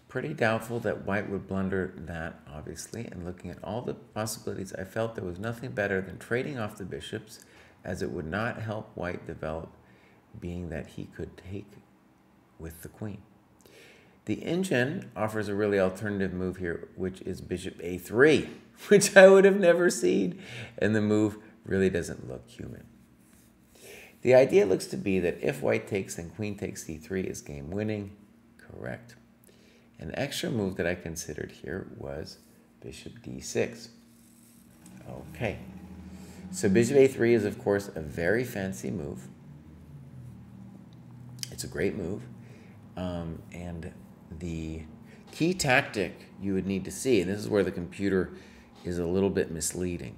Pretty doubtful that white would blunder that, obviously, and looking at all the possibilities, I felt there was nothing better than trading off the bishops, as it would not help white develop, being that he could take with the queen. The engine offers a really alternative move here, which is bishop a3, which I would have never seen, and the move really doesn't look human. The idea looks to be that if white takes, then queen takes c3 is game winning. Correct. An extra move that I considered here was bishop d6. Okay. So bishop a3 is, of course, a very fancy move. It's a great move. And the key tactic you would need to see, and this is where the computer is a little bit misleading.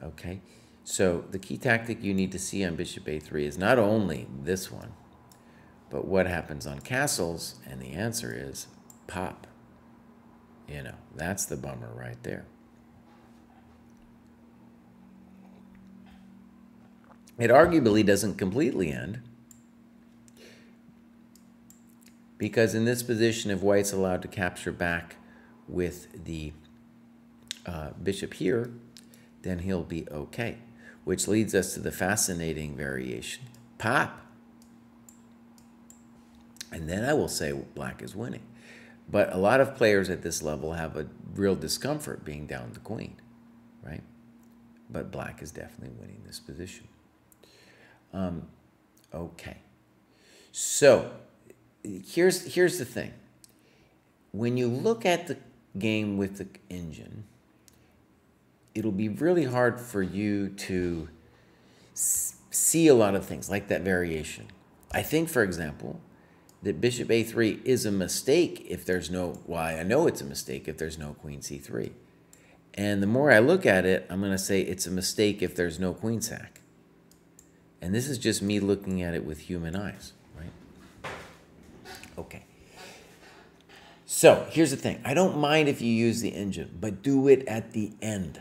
Okay. So the key tactic you need to see on bishop a3 is not only this one, but what happens on castles, and the answer is pop. You know, that's the bummer right there. It arguably doesn't completely end, because in this position, if white's allowed to capture back with the bishop here, then he'll be okay, which leads us to the fascinating variation, pop. And then I will say black is winning. But a lot of players at this level have a real discomfort being down the queen, right? But black is definitely winning this position. Okay. So here's the thing. When you look at the game with the engine, it'll be really hard for you to see a lot of things like that variation. I think, for example, that bishop a3 is a mistake if there's no, well, I know it's a mistake if there's no queen c3. And the more I look at it, I'm going to say it's a mistake if there's no queen sack. And this is just me looking at it with human eyes, right? Okay. So here's the thing. I don't mind if you use the engine, but do it at the end.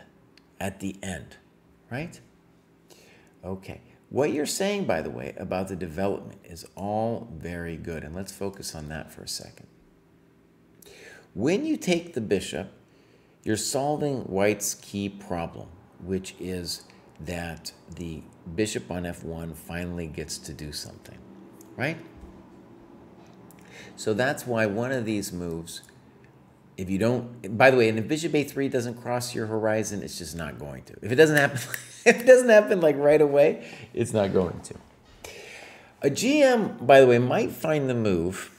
At the end, right? Okay. What you're saying, by the way, about the development is all very good, and let's focus on that for a second. When you take the bishop, you're solving white's key problem, which is that the bishop on f1 finally gets to do something, right? So that's why one of these moves, if you don't, by the way, and if bishop a3 doesn't cross your horizon, it's just not going to. If it doesn't happen, if it doesn't happen like right away, it's not going to. A GM, by the way, might find the move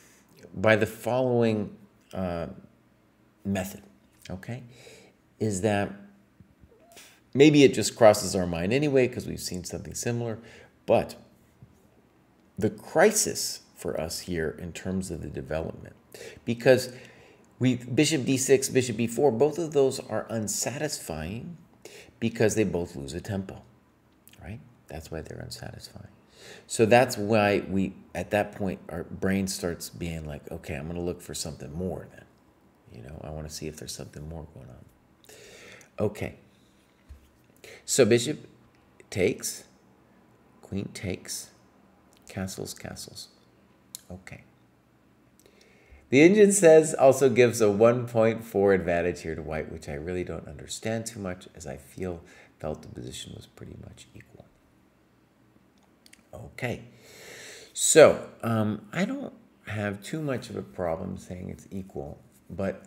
by the following method, okay? Is that maybe it just crosses our mind anyway because we've seen something similar, but the crisis for us here in terms of the development, because bishop d6, bishop b4, both of those are unsatisfying because they both lose a tempo, right? That's why they're unsatisfying. So that's why at that point, our brain starts being like, okay, I'm going to look for something more then. You know, I want to see if there's something more going on. Okay. So bishop takes, queen takes, castles, castles. Okay. The engine says also gives a 1.4 advantage here to white, which I really don't understand too much as I felt the position was pretty much equal. Okay. So I don't have too much of a problem saying it's equal, but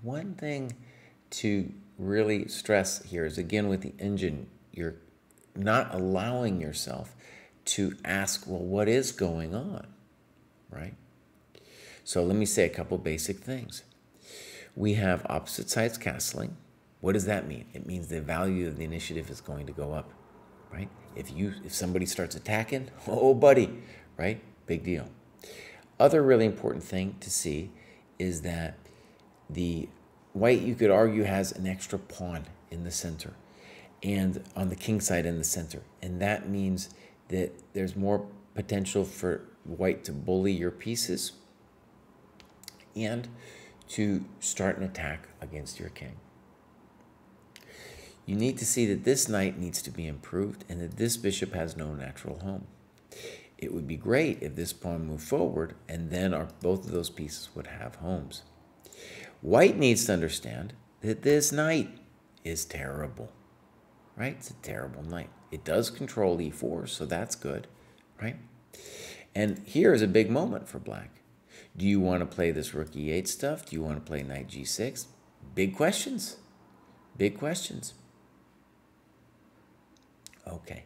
one thing to really stress here is, again, with the engine, you're not allowing yourself to ask, well, what is going on, right? So let me say a couple basic things. We have opposite sides castling. What does that mean? It means the value of the initiative is going to go up, right? If somebody starts attacking, oh, buddy, right? Big deal. Other really important thing to see is that the white, you could argue, has an extra pawn in the center and on the king side in the center. And that means that there's more potential for white to bully your pieces and to start an attack against your king. You need to see that this knight needs to be improved and that this bishop has no natural home. It would be great if this pawn moved forward and then both of those pieces would have homes. White needs to understand that this knight is terrible, right? It's a terrible knight. It does control e4, so that's good, right? And here is a big moment for black. Do you want to play this rook e8 stuff? Do you want to play knight g6? Big questions. Big questions. Okay.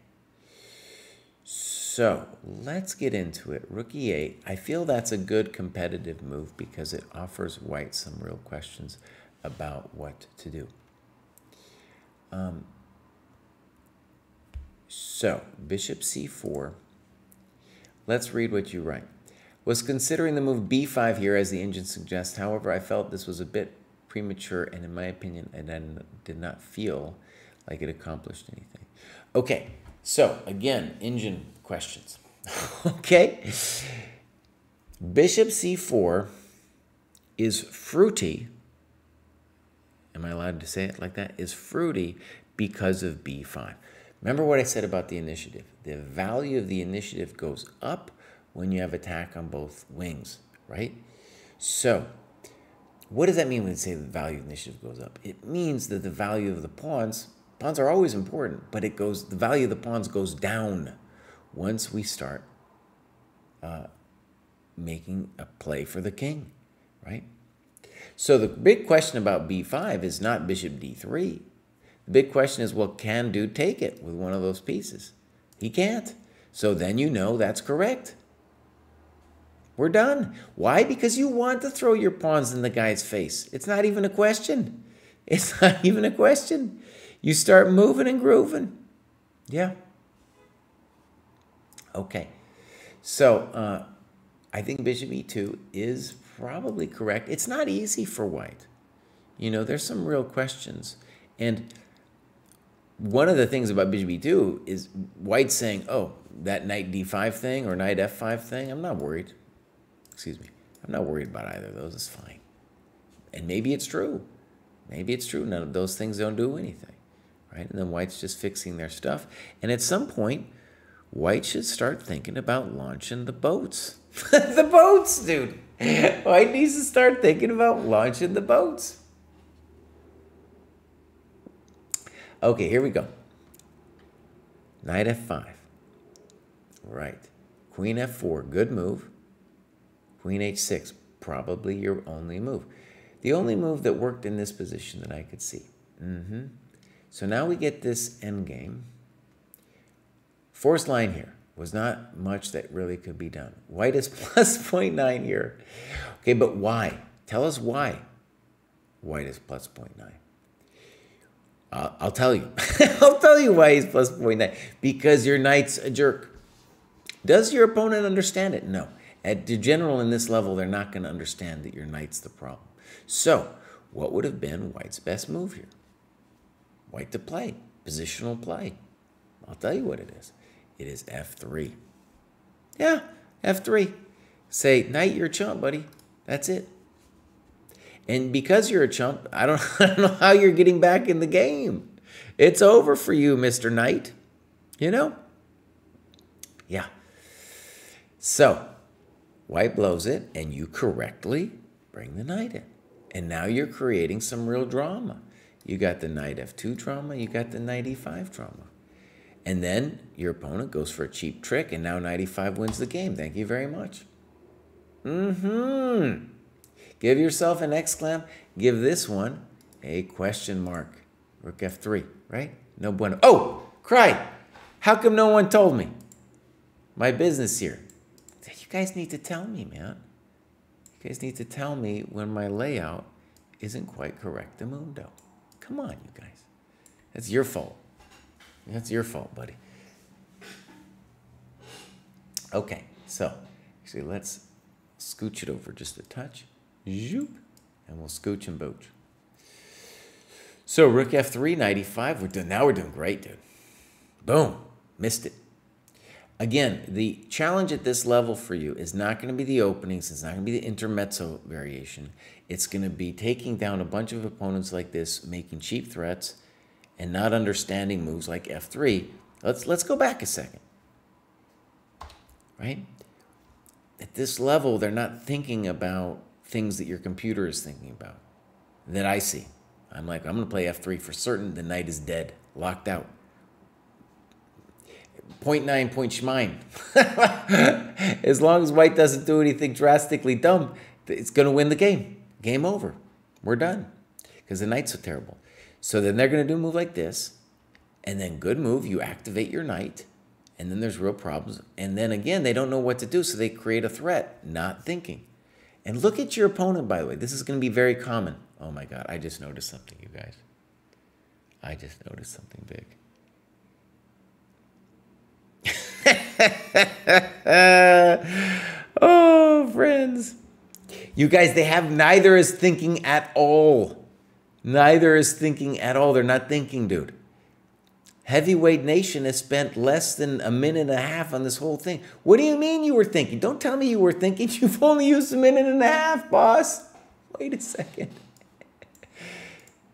So let's get into it. Rook e8. I feel that's a good competitive move because it offers white some real questions about what to do. So bishop c4. Let's read what you write. Was considering the move b5 here as the engine suggests. However, I felt this was a bit premature and in my opinion, I did not feel like it accomplished anything. Okay, so again, engine questions. Okay, bishop c4 is fruity. Am I allowed to say it like that? Is fruity because of b5. Remember what I said about the initiative. The value of the initiative goes up when you have attack on both wings, right? So what does that mean when you say the value of the initiative goes up? It means that the value of the pawns are always important, but the value of the pawns goes down once we start making a play for the king, right? So the big question about b5 is not bishop d3. The big question is, well, can dude take it with one of those pieces? He can't. So then you know that's correct. We're done. Why? Because you want to throw your pawns in the guy's face. It's not even a question. It's not even a question. You start moving and grooving. Yeah. Okay. So I think bishop e2 is probably correct. It's not easy for white. You know, there's some real questions. And one of the things about bishop e2 is white saying, oh, that knight d5 thing or knight f5 thing, I'm not worried. Excuse me. I'm not worried about either of those. It's fine. And maybe it's true. Maybe it's true. None of those things don't do anything. Right? And then white's just fixing their stuff. And at some point, white should start thinking about launching the boats. The boats, dude. White needs to start thinking about launching the boats. Okay, here we go. Knight f5. Right. Queen f4, good move. Queen h6, probably your only move. The only move that worked in this position that I could see. So now we get this endgame. Forced line here was not much that really could be done. White is plus 0.9 here. Okay, but why? Tell us why white is plus 0.9. I'll tell you. I'll tell you why he's plus 0.9. Because your knight's a jerk. Does your opponent understand it? No. At the general in this level, they're not going to understand that your knight's the problem. So, what would have been white's best move here? White to play. Positional play. I'll tell you what it is. It is f3. Yeah, f3. Say, knight, you're a chump, buddy. That's it. And because you're a chump, I don't know how you're getting back in the game. It's over for you, Mr. Knight. You know? Yeah. So, white blows it, and you correctly bring the knight in. And now you're creating some real drama. You got the knight f2 drama, you got the knight e5 drama. And then your opponent goes for a cheap trick, and now knight e5 wins the game. Thank you very much. Give yourself an exclam. Give this one a question mark. Rook f3, right? No bueno. Oh, Kraai. How come no one told me? My business here. You guys need to tell me, man. You guys need to tell me when my layout isn't quite correctamundo. Come on, you guys. That's your fault. That's your fault, buddy. Okay, so actually let's scooch it over just a touch. Zoop. And we'll scooch and booch. So rook f3, knight e5. Now we're doing great, dude. Boom. Missed it. Again, the challenge at this level for you is not going to be the openings. It's not going to be the intermezzo variation. It's going to be taking down a bunch of opponents like this, making cheap threats, and not understanding moves like f3. Let's go back a second. Right? At this level, they're not thinking about things that your computer is thinking about, that I see. I'm like, I'm going to play f3 for certain. The knight is dead, locked out. 0.9 point schmine. As long as white doesn't do anything drastically dumb, it's going to win the game. Game over. We're done. Because the knight's so terrible. So then they're going to do a move like this. And then good move, you activate your knight. And then there's real problems. And then again, they don't know what to do, so they create a threat, not thinking. And look at your opponent, by the way. This is going to be very common. Oh my God, I just noticed something, you guys. I just noticed something big. Oh, friends. You guys, they have neither is thinking at all. Neither is thinking at all. They're not thinking, dude. Heavyweight Nation has spent less than a minute and a half on this whole thing. What do you mean you were thinking? Don't tell me you were thinking. You've only used a minute and a half, boss. Wait a second.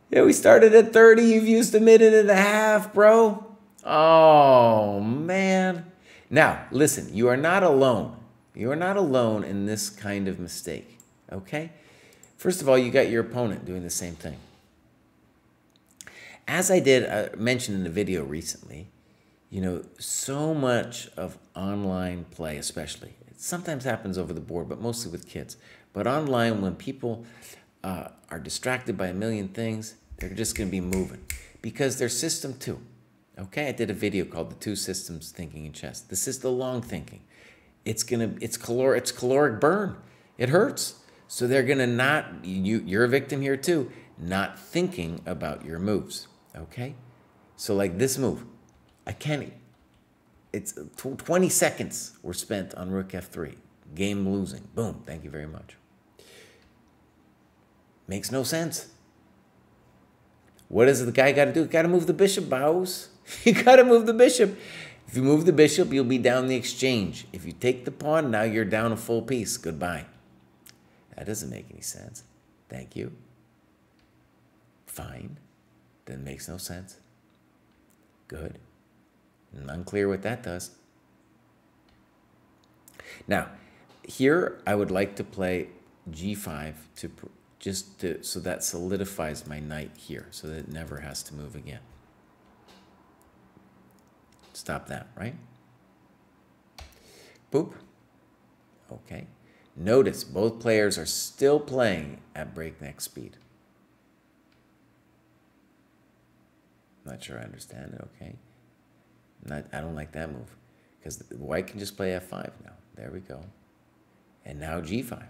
Yeah, we started at 30. You've used a minute and a half, bro. Oh, man. Now, listen, you are not alone. You are not alone in this kind of mistake, okay? First of all, you got your opponent doing the same thing. As I did mention in the video recently, you know, so much of online play especially, it sometimes happens over the board, but mostly with kids. But online, when people are distracted by a million things, they're just going to be moving because they're system two. Okay, I did a video called "The Two Systems Thinking in Chess." This is the long thinking. It's caloric burn. It hurts. So they're gonna not. You're a victim here too. Not thinking about your moves. Okay, so like this move, I can't. It's 20 seconds were spent on rook f3. Game losing. Boom. Thank you very much. Makes no sense. What does the guy got to do? Got to move the bishop, bows. You got to move the bishop. If you move the bishop, you'll be down the exchange. If you take the pawn, now you're down a full piece. Goodbye. That doesn't make any sense. Thank you. Fine. That makes no sense. Good. Unclear what that does. Now, here I would like to play g5 so that solidifies my knight here, so that it never has to move again. Stop that, right? Boop. Okay. Notice both players are still playing at breakneck speed. Not sure I understand it, okay? I don't like that move because white can just play f5 now. There we go. And now g5.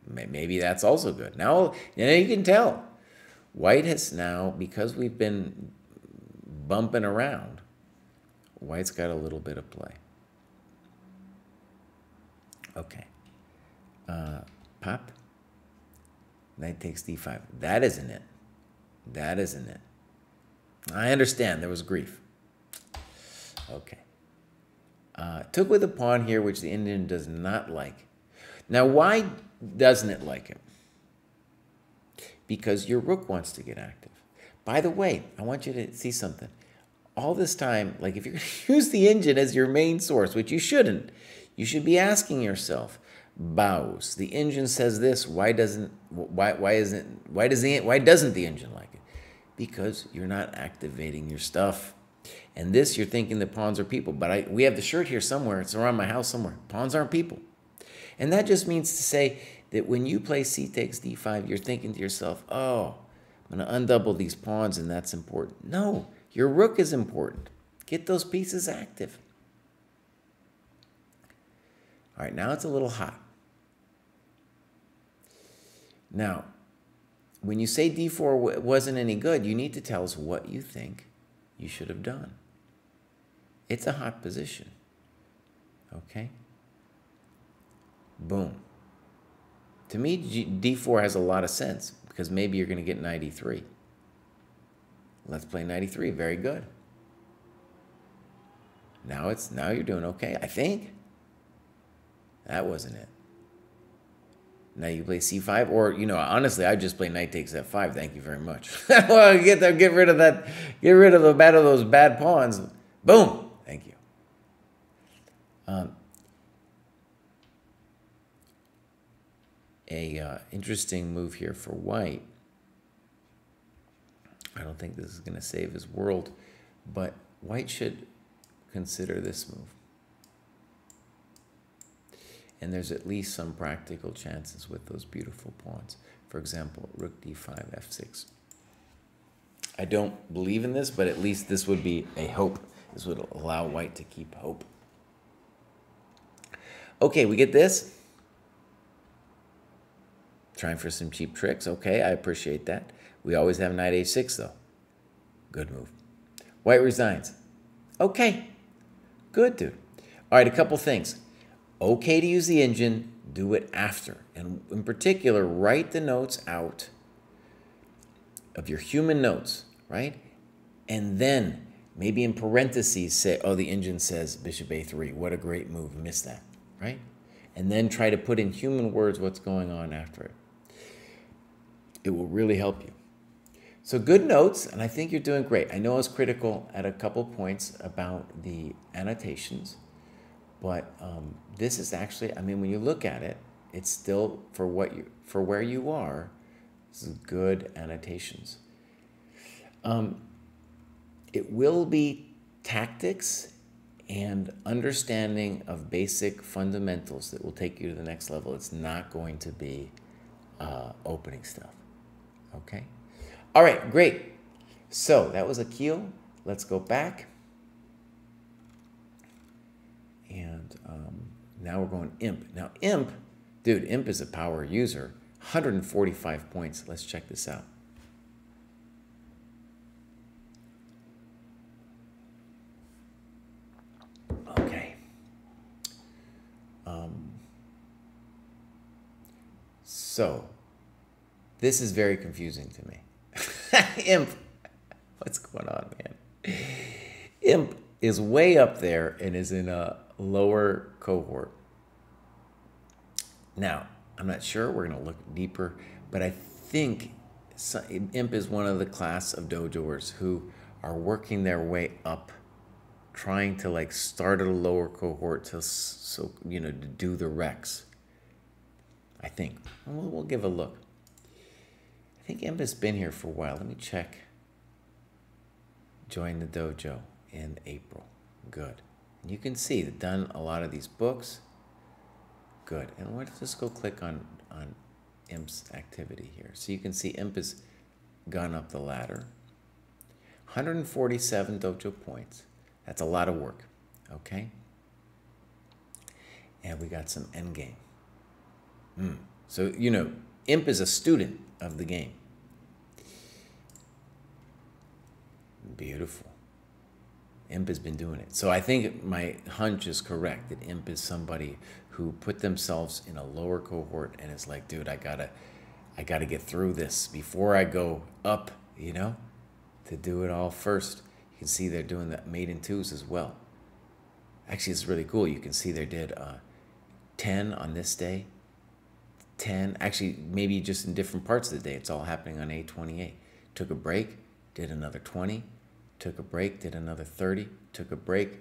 Maybe that's also good. Now you can tell. White has now, because we've been bumping around, white's got a little bit of play. Okay. Pop. Knight takes d5. That isn't it. That isn't it. I understand. There was grief. Okay. Took with a pawn here, which the Indian does not like. Now, why doesn't it like it? Because your rook wants to get active. By the way, I want you to see something. All this time, like if you're going to use the engine as your main source, which you shouldn't, you should be asking yourself, bows. The engine says this. Why doesn't the engine like it? Because you're not activating your stuff. And this, you're thinking the pawns are people. But we have the shirt here somewhere. It's around my house somewhere. Pawns aren't people. And that just means to say that when you play c takes d5, you're thinking to yourself, oh, I'm going to undouble these pawns and that's important. No, your rook is important. Get those pieces active. All right, now it's a little hot. Now, when you say d4 wasn't any good, you need to tell us what you think you should have done. It's a hot position. Okay? Boom. To me, d4 has a lot of sense because maybe you're going to get knight e3. Let's play knight e3. Very good. Now you're doing okay, I think. That wasn't it. Now you play c5, or honestly, I just play knight takes f5. Thank you very much. Well, get rid of that. Get rid of those bad pawns. Boom. Thank you. Interesting move here for white. I don't think this is going to save his world, but white should consider this move. And there's at least some practical chances with those beautiful pawns. For example, rook d5, f6. I don't believe in this, but at least this would be a hope. This would allow white to keep hope. Okay, we get this. Trying for some cheap tricks. Okay, I appreciate that. We always have knight h6, though. Good move. White resigns. Okay. Good, dude. All right, a couple things. Okay to use the engine. Do it after. And in particular, write the notes out of your human notes, right? And then maybe in parentheses say, oh, the engine says bishop a3. What a great move. Missed that, right? And then try to put in human words what's going on after it. It will really help you. So good notes, and I think you're doing great. I know I was critical at a couple points about the annotations, but this is actually, I mean, when you look at it, it's still for where you are. This is good annotations. It will be tactics and understanding of basic fundamentals that will take you to the next level. It's not going to be opening stuff. Okay? All right, great. So that was a keel. Let's go back. And now we're going imp. Now imp, dude, imp is a power user. 145 points. Let's check this out. Okay. So this is very confusing to me. Imp, what's going on, man? Imp is way up there and is in a lower cohort. Now, I'm not sure. We're going to look deeper, but I think Imp is one of the class of dojoers who are working their way up, trying to like start at a lower cohort to to do the Rex. I think we'll give a look. I think Imp has been here for a while. Let me check. joined the dojo in April. Good. And you can see they've done a lot of these books. Good. And let's just go click on Imp's activity here. So you can see Imp has gone up the ladder. 147 dojo points. That's a lot of work. Okay? And we got some endgame. So, you know, Imp is a student of the game. Beautiful. Imp has been doing it. So I think my hunch is correct, that Imp is somebody who put themselves in a lower cohort and is like, dude, I gotta get through this before I go up, you know, to do it all first. You can see they're doing the maiden twos as well. Actually, it's really cool. You can see they did 10 on this day, 10, actually maybe just in different parts of the day. It's all happening on 8/28. Took a break, did another 20, took a break, did another 30, took a break,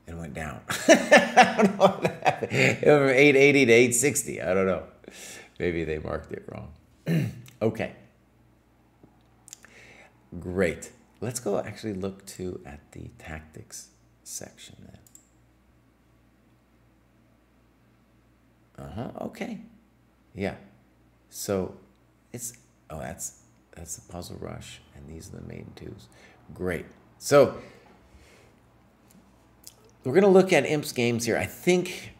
and went down. I don't know what happened. From 880 to 860. I don't know. Maybe they marked it wrong. Okay. Great. Let's go actually look at the tactics section then. Okay. Yeah. So it's, oh, that's the puzzle rush, and these are the maiden twos. Great. So we're going to look at Imp's games here. I think,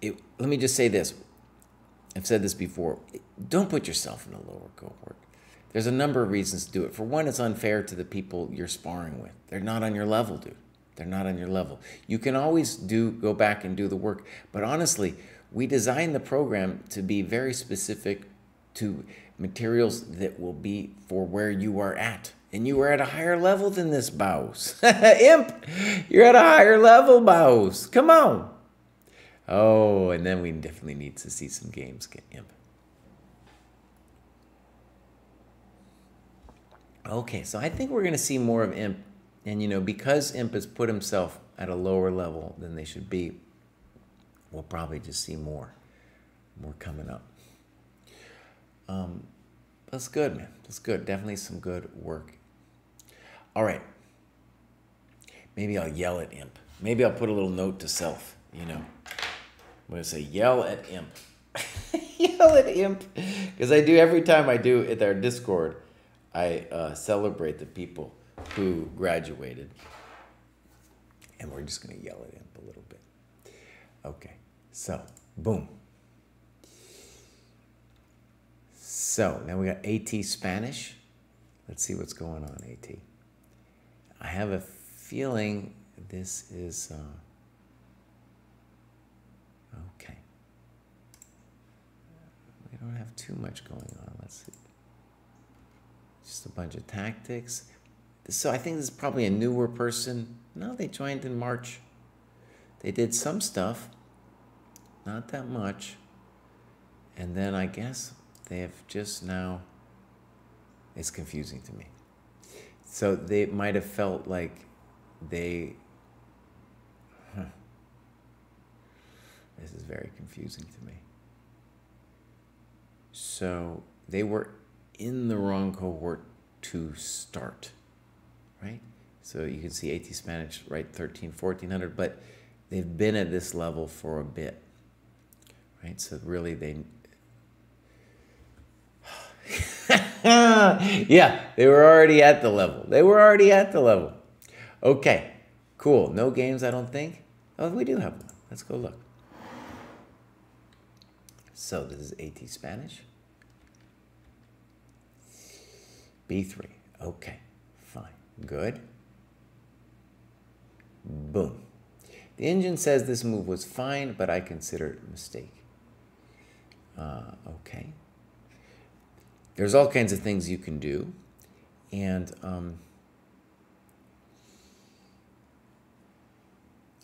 let me just say this. I've said this before. Don't put yourself in a lower cohort. There's a number of reasons to do it. For one, it's unfair to the people you're sparring with. They're not on your level, dude. They're not on your level. You can always go back and do the work. But honestly, we designed the program to be very specific to materials that will be for where you are at. And you are at a higher level than this, Baus. Imp, you're at a higher level, Baus. Come on. Oh, and then we definitely need to see some games, Imp. Okay, so I think we're going to see more of Imp. And, you know, because Imp has put himself at a lower level than they should be, we'll probably just see more coming up. That's good, man. That's good. Definitely some good work. All right. Maybe I'll yell at Imp. Maybe I'll put a little note to self, you know. I'm going to say, yell at Imp. Yell at Imp. Because I do, every time I do at our Discord, I celebrate the people who graduated. And we're just going to yell at Imp a little bit. Okay. So, boom. So, now we got AT Spanish. Let's see what's going on, AT. I have a feeling this is... okay. We don't have too much going on. Let's see. Just a bunch of tactics. So I think this is probably a newer person. No, they joined in March. They did some stuff. Not that much. And then I guess they have just now... It's confusing to me. So they might have felt like they... This is very confusing to me. So they were in the wrong cohort to start, right? So you can see AT Spanish, right, 1400, but they've been at this level for a bit, right? So really they... yeah, they were already at the level. They were already at the level. Okay, cool. No games, I don't think. Oh, we do have one. Let's go look. So this is AT Spanish. B3. Okay, fine. Good. Boom. The engine says this move was fine, but I consider it a mistake. Okay. There's all kinds of things you can do. And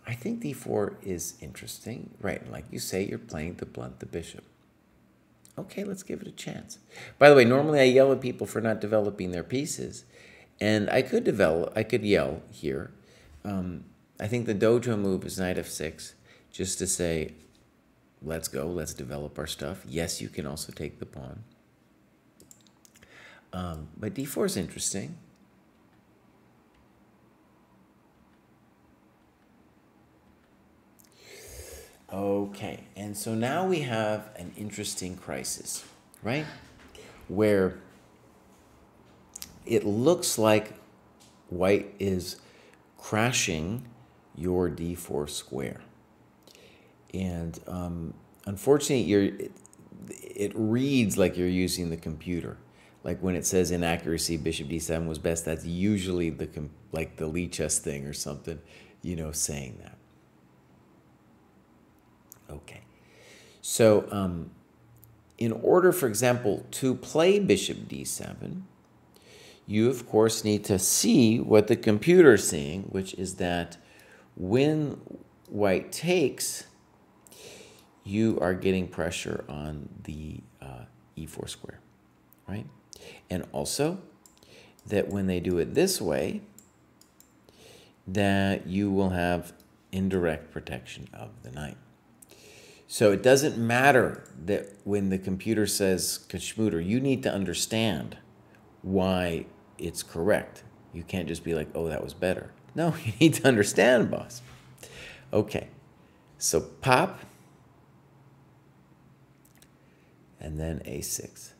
I think D4 is interesting. Right, like you say, you're playing to blunt the bishop. Okay, let's give it a chance. By the way, normally I yell at people for not developing their pieces. And I could yell here. I think the dojo move is knight f6, just to say, let's go, let's develop our stuff. Yes, you can also take the pawn. But d4 is interesting. Okay, and so now we have an interesting crisis, right? Where it looks like white is crashing your d4 square. And unfortunately, it reads like you're using the computer. Like when it says inaccuracy, bishop d7 was best, that's usually like the Lee chess thing or something, saying that. Okay. So in order, for example, to play bishop d7, you, of course, need to see what the computer is seeing, which is that when white takes, you are getting pressure on the e4 square, right? And also that when they do it this way, that you will have indirect protection of the knight. So it doesn't matter that when the computer says Kashmuter, you need to understand why it's correct. You can't just be like, oh, that was better. No, you need to understand, boss. Okay, so pop, and then a6.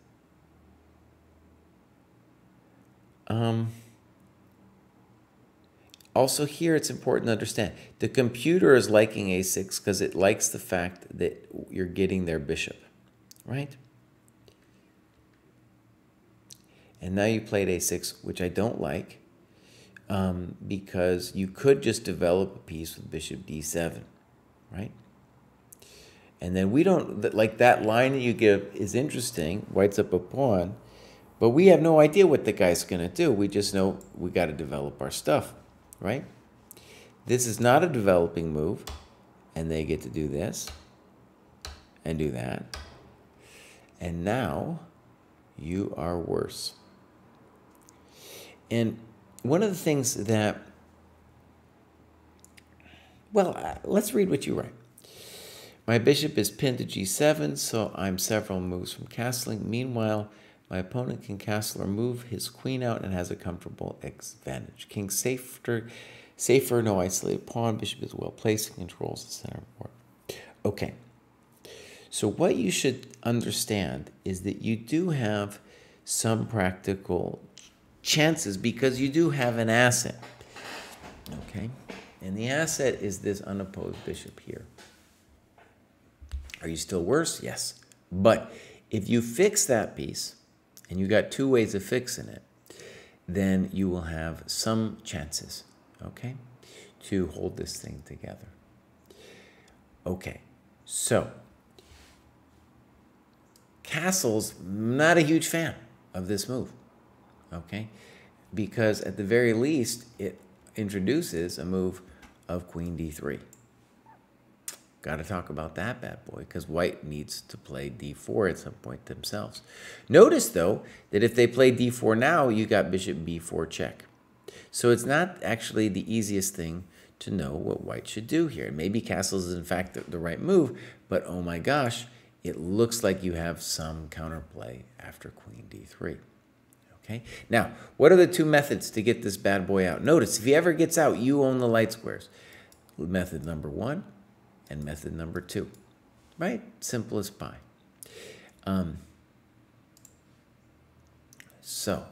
Also here, it's important to understand, the computer is liking a6 because it likes the fact that you're getting their bishop, right? And now you played a6, which I don't like, because you could just develop a piece with bishop d7, right? And then we don't, like that line that you give is interesting, white's up a pawn, but we have no idea what the guy's going to do. We just know we got to develop our stuff, right? This is not a developing move, and they get to do this and do that. And now you are worse. And one of the things that, well, let's read what you write. My bishop is pinned to g7, so I'm several moves from castling. Meanwhile, my opponent can castle or move his queen out and has a comfortable advantage. King safer, no isolated pawn. Bishop is well placed and controls the center of board. Okay. So what you should understand is that you do have some practical chances because you do have an asset. Okay? And the asset is this unopposed bishop here. Are you still worse? Yes. But if you fix that piece, and you got two ways of fixing it, then you will have some chances, okay, to hold this thing together. Okay, so Castle's not a huge fan of this move, okay, because at the very least, it introduces a move of queen d3. Got to talk about that bad boy because white needs to play d4 at some point themselves. Notice, though, that if they play d4 now, you got bishop b4 check. So it's not actually the easiest thing to know what white should do here. Maybe castles is, in fact, the right move, but oh my gosh, it looks like you have some counterplay after queen d3. Okay? Now, what are the two methods to get this bad boy out? Notice, if he ever gets out, you own the light squares. Method number 1. And method number 2, right? Simple as pie. So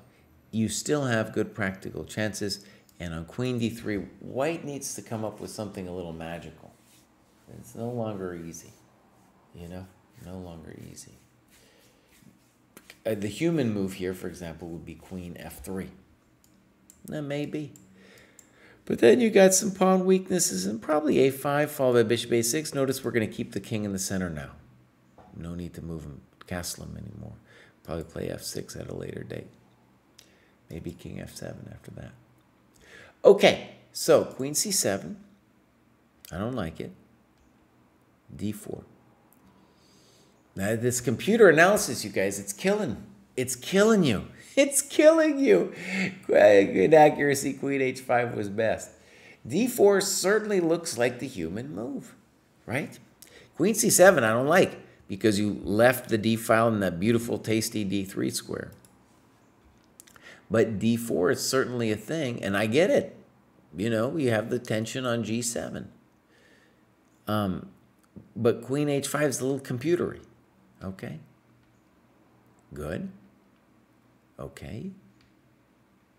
you still have good practical chances. And on queen d3, white needs to come up with something a little magical. It's no longer easy, no longer easy. The human move here, for example, would be queen f3. Maybe. But then you got some pawn weaknesses and probably a5 followed by bishop a6. Notice we're going to keep the king in the center now. No need to move him, castle him anymore. Probably play f6 at a later date. Maybe king f7 after that. Okay, so queen c7. I don't like it. d4. Now this computer analysis, you guys, it's killing. It's killing you. It's killing you. Good accuracy, queen h5 was best. d4 certainly looks like the human move, right? Queen c7 I don't like because you left the d file in that beautiful, tasty d3 square. But d4 is certainly a thing, and I get it. You have the tension on g7. But queen h5 is a little computery. Okay. Good. Okay.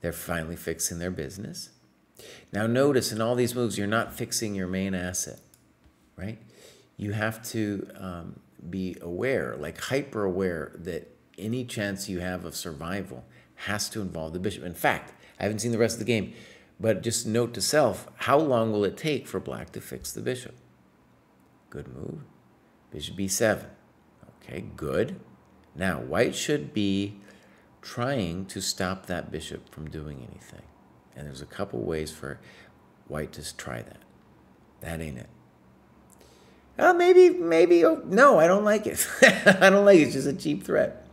They're finally fixing their business. Now notice in all these moves, you're not fixing your main asset, right? You have to be aware, like hyper aware, that any chance you have of survival has to involve the bishop. In fact, I haven't seen the rest of the game, but just note to self, how long will it take for black to fix the bishop? Good move. Bishop b7. Okay, good. Now, white should be trying to stop that bishop from doing anything. And there's a couple ways for white to try that. That ain't it. Oh, maybe, oh, no, I don't like it. I don't like it. It's just a cheap threat.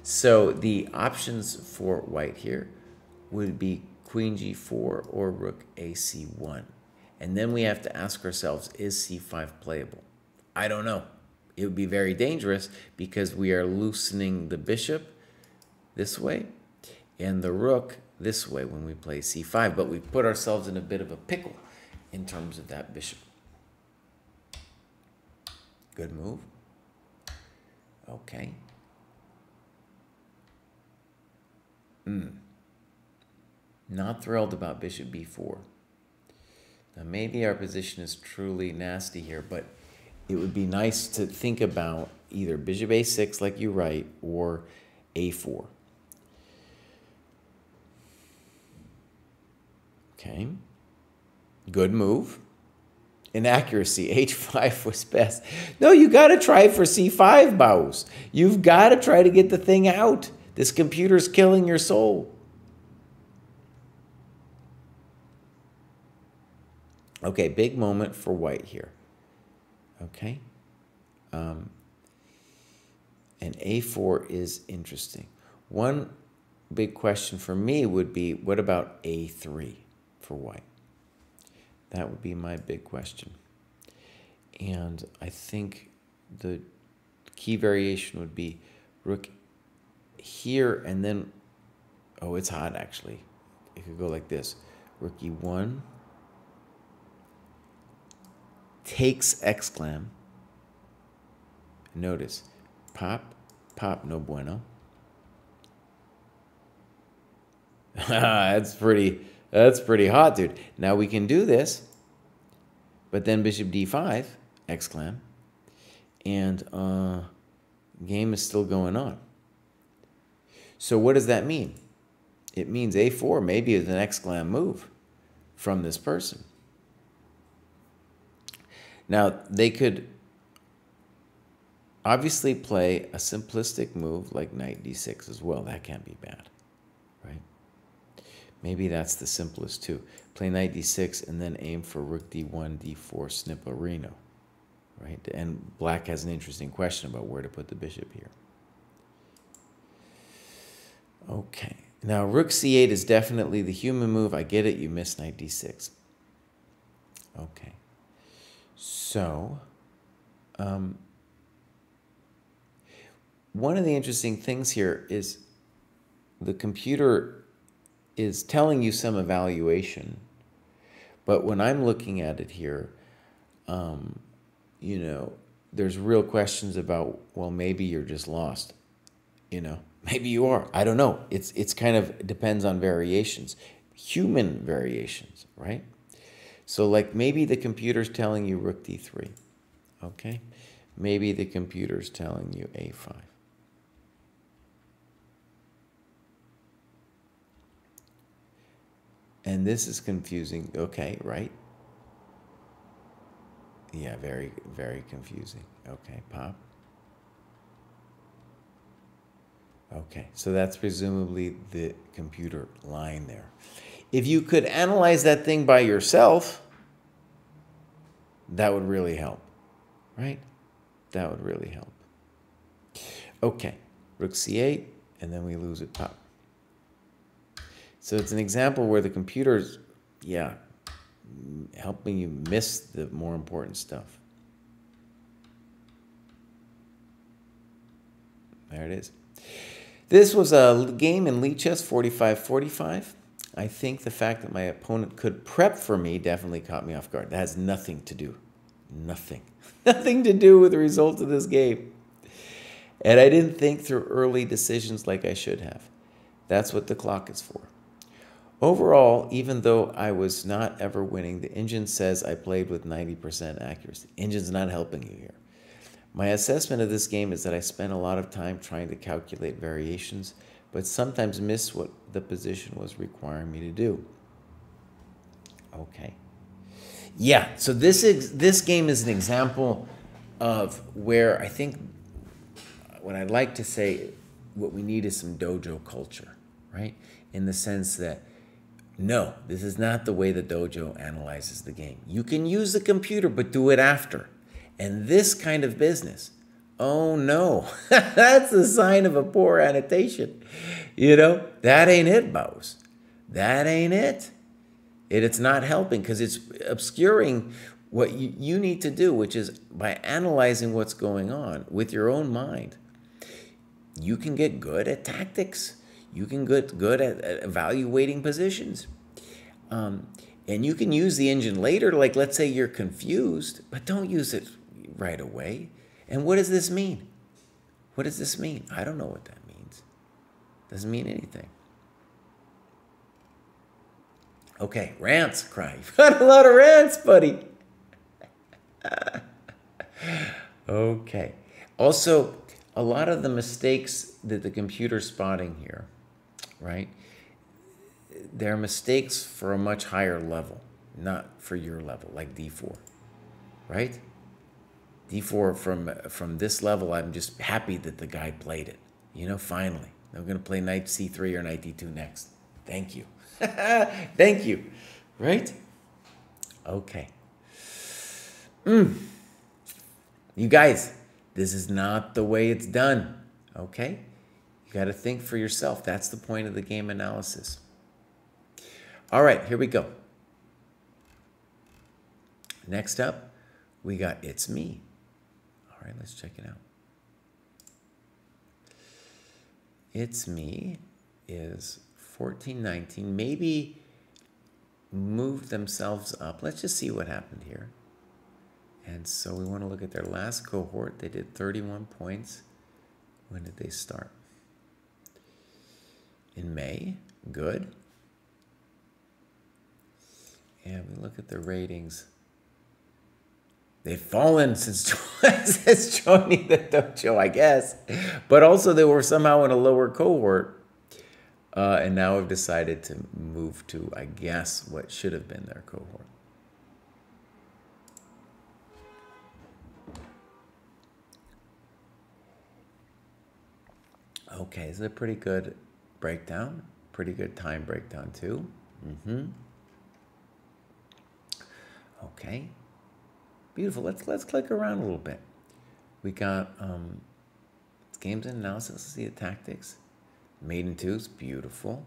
So the options for white here would be queen g4 or rook ac1. And then we have to ask ourselves, is c5 playable? I don't know. It would be very dangerous because we are loosening the bishop this way and the rook this way when we play c5. But we put ourselves in a bit of a pickle in terms of that bishop. Good move. Okay. Not thrilled about bishop b4. Now maybe our position is truly nasty here, but it would be nice to think about either bishop a6 like you write or a4. Okay. Good move. Inaccuracy. h5 was best. No, you got to try for c5, Baus. You've got to try to get the thing out. This computer's killing your soul. Okay, big moment for white here. Okay. And a4 is interesting. One big question for me would be, what about a3 for white? That would be my big question. And I think the key variation would be rook here and then, oh, it's hot actually. It could go like this. Rook e1 takes exclam. Notice, pop, pop, no bueno. That's pretty hot, dude. Now we can do this, but then bishop d5, exclam, and game is still going on. So what does that mean? It means a4 maybe is an exclam move from this person. Now, they could obviously play a simplistic move like knight d6 as well. That can't be bad, right? Maybe that's the simplest too. Play knight d6 and then aim for rook d1, d4, snipperino, right? And black has an interesting question about where to put the bishop here. Okay. Now, rook c8 is definitely the human move. I get it. You missed knight d6. Okay. So, one of the interesting things here is the computer is telling you some evaluation, but when I'm looking at it here, you know, there's real questions about, well, maybe you're just lost, you know, maybe you are. I don't know. It's kind of depends on variations, human variations, right? So like maybe the computer's telling you rook d3, okay? Maybe the computer's telling you a5. And this is confusing, okay, right? Yeah, very, very confusing. Okay, pop. Okay, so that's presumably the computer line there. If you could analyze that thing by yourself, that would really help, right? That would really help. Okay, rook c8, and then we lose it, pop. So it's an example where the computer's, yeah, helping you miss the more important stuff. There it is. This was a game in Lichess 45-45. I think the fact that my opponent could prep for me definitely caught me off guard. That has nothing to do Nothing. Nothing to do with the results of this game. And I didn't think through early decisions like I should have. That's what the clock is for. Overall, even though I was not ever winning, the engine says I played with 90% accuracy. Engine's not helping you here. My assessment of this game is that I spent a lot of time trying to calculate variations, but sometimes missed what the position was requiring me to do. Okay. Yeah, so this game is an example of where I think what I'd like to say, what we need is some dojo culture, right? In the sense that, no, this is not the way the dojo analyzes the game. You can use the computer, but do it after. And this kind of business, oh no, that's a sign of a poor annotation. You know, that ain't it, Bows. That ain't it. It's not helping because it's obscuring what you need to do, which is by analyzing what's going on with your own mind, you can get good at tactics. You can get good at evaluating positions. And you can use the engine later, like let's say you're confused, but don't use it right away. And what does this mean? What does this mean? I don't know what that means. Doesn't mean anything. Okay, rants, Kraai. You've got a lot of rants, buddy. Okay. Also, a lot of the mistakes that the computer's spotting here, right? They're mistakes for a much higher level, not for your level, like D4, right? D4 from this level, I'm just happy that the guy played it. You know, finally. I'm going to play knight C3 or knight D2 next. Thank you. Thank you. Right? Okay. You guys, this is not the way it's done. Okay? You got to think for yourself. That's the point of the game analysis. All right, here we go. Next up, we got It's Me. All right, let's check it out. It's Me is 14-19. Maybe move themselves up. Let's just see what happened here. And so we want to look at their last cohort. They did 31 points. When did they start? In May. Good. And we look at the ratings. They've fallen since joining the dojo, I guess. But also they were somehow in a lower cohort. And now have decided to move to, I guess, what should have been their cohort. Okay, this is a pretty good breakdown. Pretty good time breakdown, too. Okay. Beautiful. Let's click around a little bit. We got games and analysis. Let's see the tactics. Maiden twos, beautiful.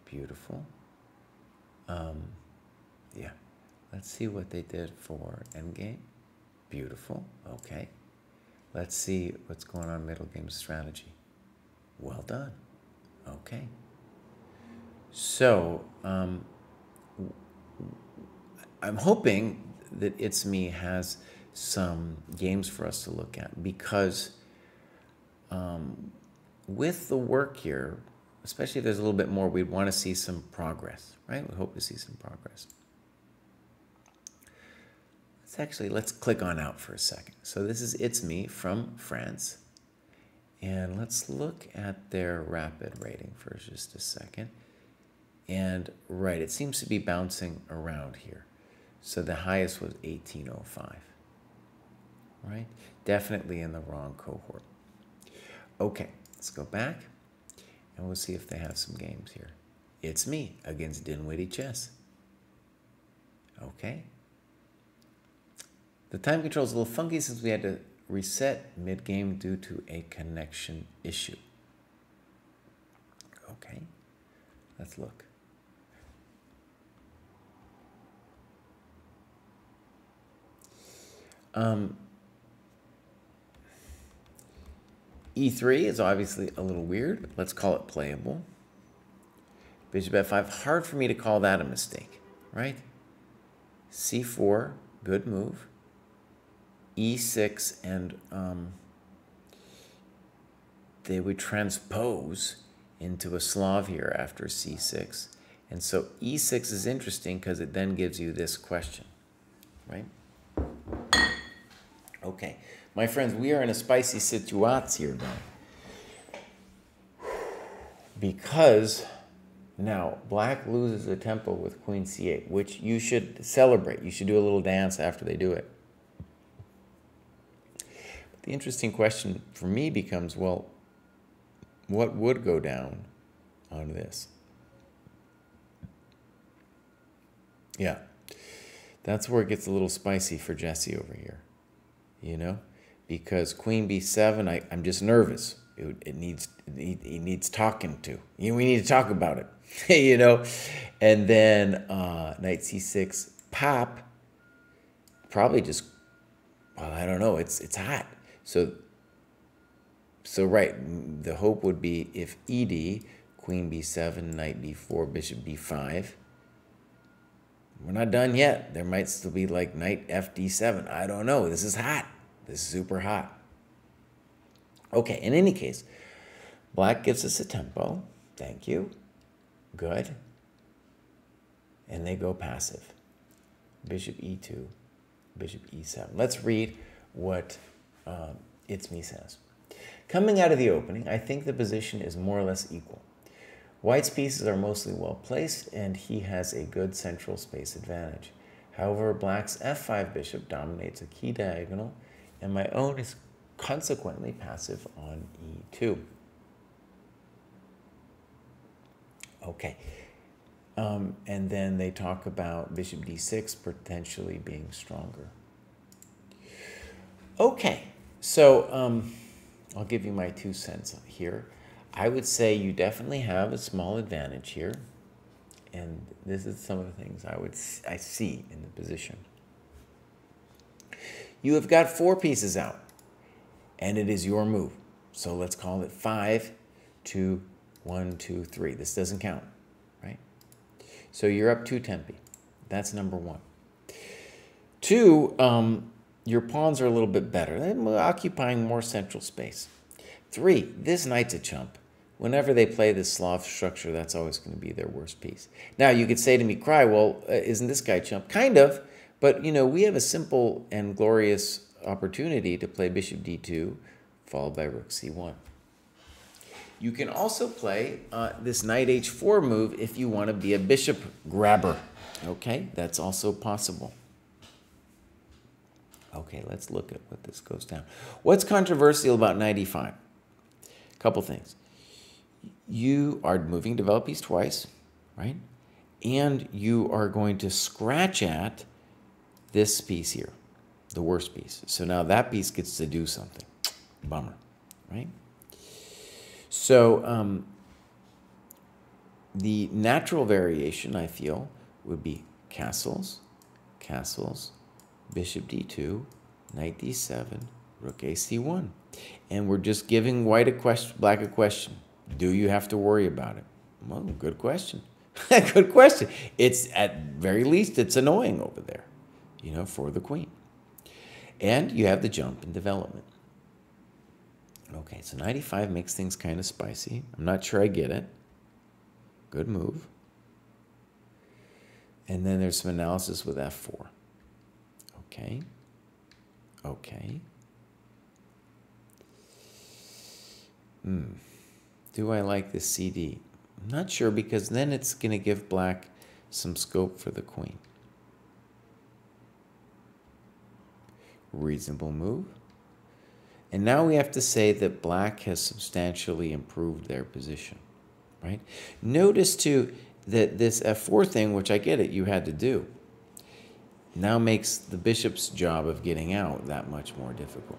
Beautiful. Yeah. Let's see what they did for endgame. Beautiful. Okay. Let's see what's going on middle game strategy. Well done. Okay. So, I'm hoping that It's Me has some games for us to look at because with the work here, especially if there's a little bit more, we'd want to see some progress, right? We hope to see some progress. Let's click on out for a second. So this is It's Me from France. And let's look at their rapid rating for just a second. And right, it seems to be bouncing around here. So the highest was 1805, right? Definitely in the wrong cohort. Okay, let's go back and we'll see if they have some games here. It's Me against Dinwiddie Chess. Okay. The time control is a little funky since we had to reset mid-game due to a connection issue. Okay, let's look. E3 is obviously a little weird. Let's call it playable. Bishop F5, hard for me to call that a mistake, right? C4, good move. e6, and they would transpose into a Slav here after c6. And so e6 is interesting because it then gives you this question, right? Okay, my friends, we are in a spicy situation now. Because now black loses the tempo with queen c8, which you should celebrate. You should do a little dance after they do it. But the interesting question for me becomes, well, what would go down on this? Yeah, that's where it gets a little spicy for Jesse over here, you know, because queen b7, I'm just nervous. It needs talking to. We need to talk about it, you know, and then knight c6, pop, probably just, well, I don't know. It's hot. So right, the hope would be if ed, queen b7, knight b4, bishop b5. We're not done yet. There might still be like knight fd7. I don't know. This is hot. This is super hot. Okay, in any case, black gives us a tempo. Thank you. Good. And they go passive. Bishop e2, bishop e7. Let's read what It's Me says. Coming out of the opening, I think the position is more or less equal. White's pieces are mostly well placed, and he has a good central space advantage. However, black's f5 bishop dominates a key diagonal, and my own is consequently passive on e2. Okay. And then they talk about bishop d6 potentially being stronger. Okay, so I'll give you my 2 cents here. I would say you definitely have a small advantage here, and this is some of the things I see in the position. You have got 4 pieces out, and it is your move. So let's call it 5, 2, 1, 2, 3. This doesn't count, right? So you're up 2 tempi. That's number 1. 2, your pawns are a little bit better. They're occupying more central space. 3, this knight's a chump. Whenever they play this Slav structure, that's always going to be their worst piece. Now, you could say to me, Kraai, well, isn't this guy chump? Kind of, but, you know, we have a simple and glorious opportunity to play bishop d2, followed by rook c1. You can also play this knight h4 move if you want to be a bishop grabber. Okay, that's also possible. Okay, let's look at what this goes down. What's controversial about knight e5? A couple things. You are moving develop piece twice, right? And you are going to scratch at this piece here, the worst piece. So now that piece gets to do something. Bummer, right? So the natural variation, I feel, would be castles, castles, bishop d2, knight d7, rook ac1. And we're just giving white a question, black a question. Do you have to worry about it? Well, good question. Good question. It's, at very least, it's annoying over there, you know, for the queen. And you have the jump in development. Okay, so knight e5 makes things kind of spicy. I'm not sure I get it. Good move. And then there's some analysis with f4. Okay. Okay. Do I like this CD? I'm not sure, because then it's going to give black some scope for the queen. Reasonable move. And now we have to say that black has substantially improved their position, right? Notice, too, that this f4 thing, which I get it, you had to do, now makes the bishop's job of getting out that much more difficult.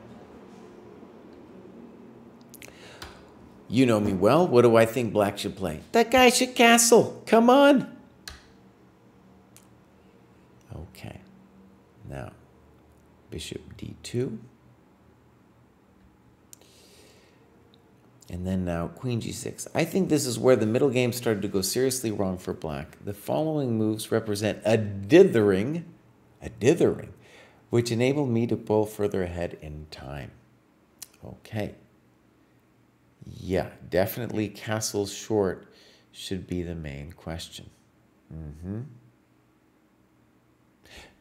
You know me well. What do I think black should play? That guy should castle. Come on. Okay. Now, bishop d2. And then now queen g6. I think this is where the middle game started to go seriously wrong for black. The following moves represent a dithering which enabled me to pull further ahead in time. Okay. Yeah, definitely castles short should be the main question.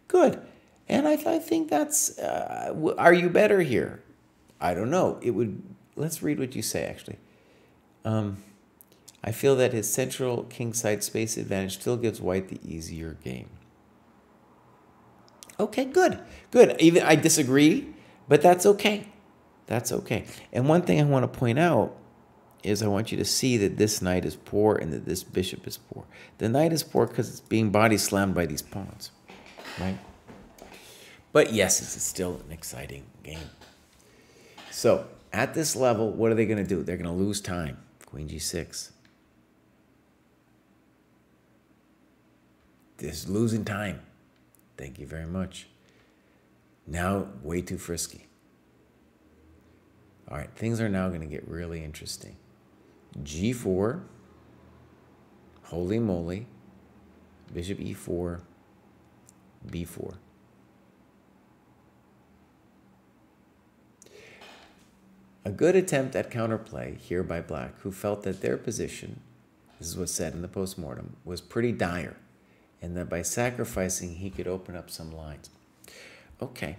Good. And I think that's, are you better here? I don't know. Let's read what you say, actually. I feel that his central kingside space advantage still gives white the easier game. Okay, good. Good. Even I disagree, but that's okay. That's okay. And one thing I want to point out is I want you to see that this knight is poor and that this bishop is poor. The knight is poor because it's being body slammed by these pawns, right? But yes, it's still an exciting game. So at this level, what are they going to do? They're going to lose time. Queen g6. This is losing time. Thank you very much. Now, way too frisky. All right, things are now going to get really interesting. G4. Holy moly. Bishop e4. b4. A good attempt at counterplay here by Black, who felt that their position, this is what's said in the postmortem, was pretty dire, and that by sacrificing he could open up some lines. Okay.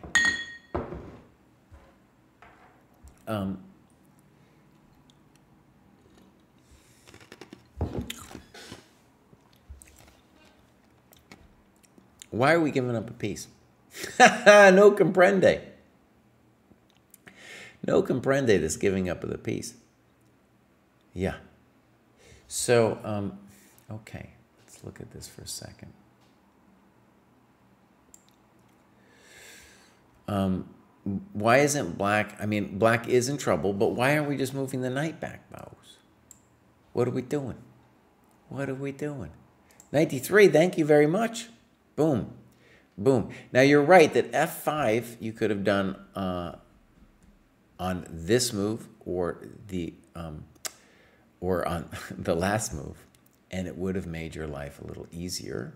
Why are we giving up a piece? No comprende. No comprende this giving up of the piece. Yeah. So, okay. Let's look at this for a second. Why isn't Black, I mean, Black is in trouble, but why aren't we just moving the knight back, Bows? What are we doing? What are we doing? Knight d3, thank you very much. Boom. Boom. Now, you're right that f5 you could have done on this move or on the last move, and it would have made your life a little easier,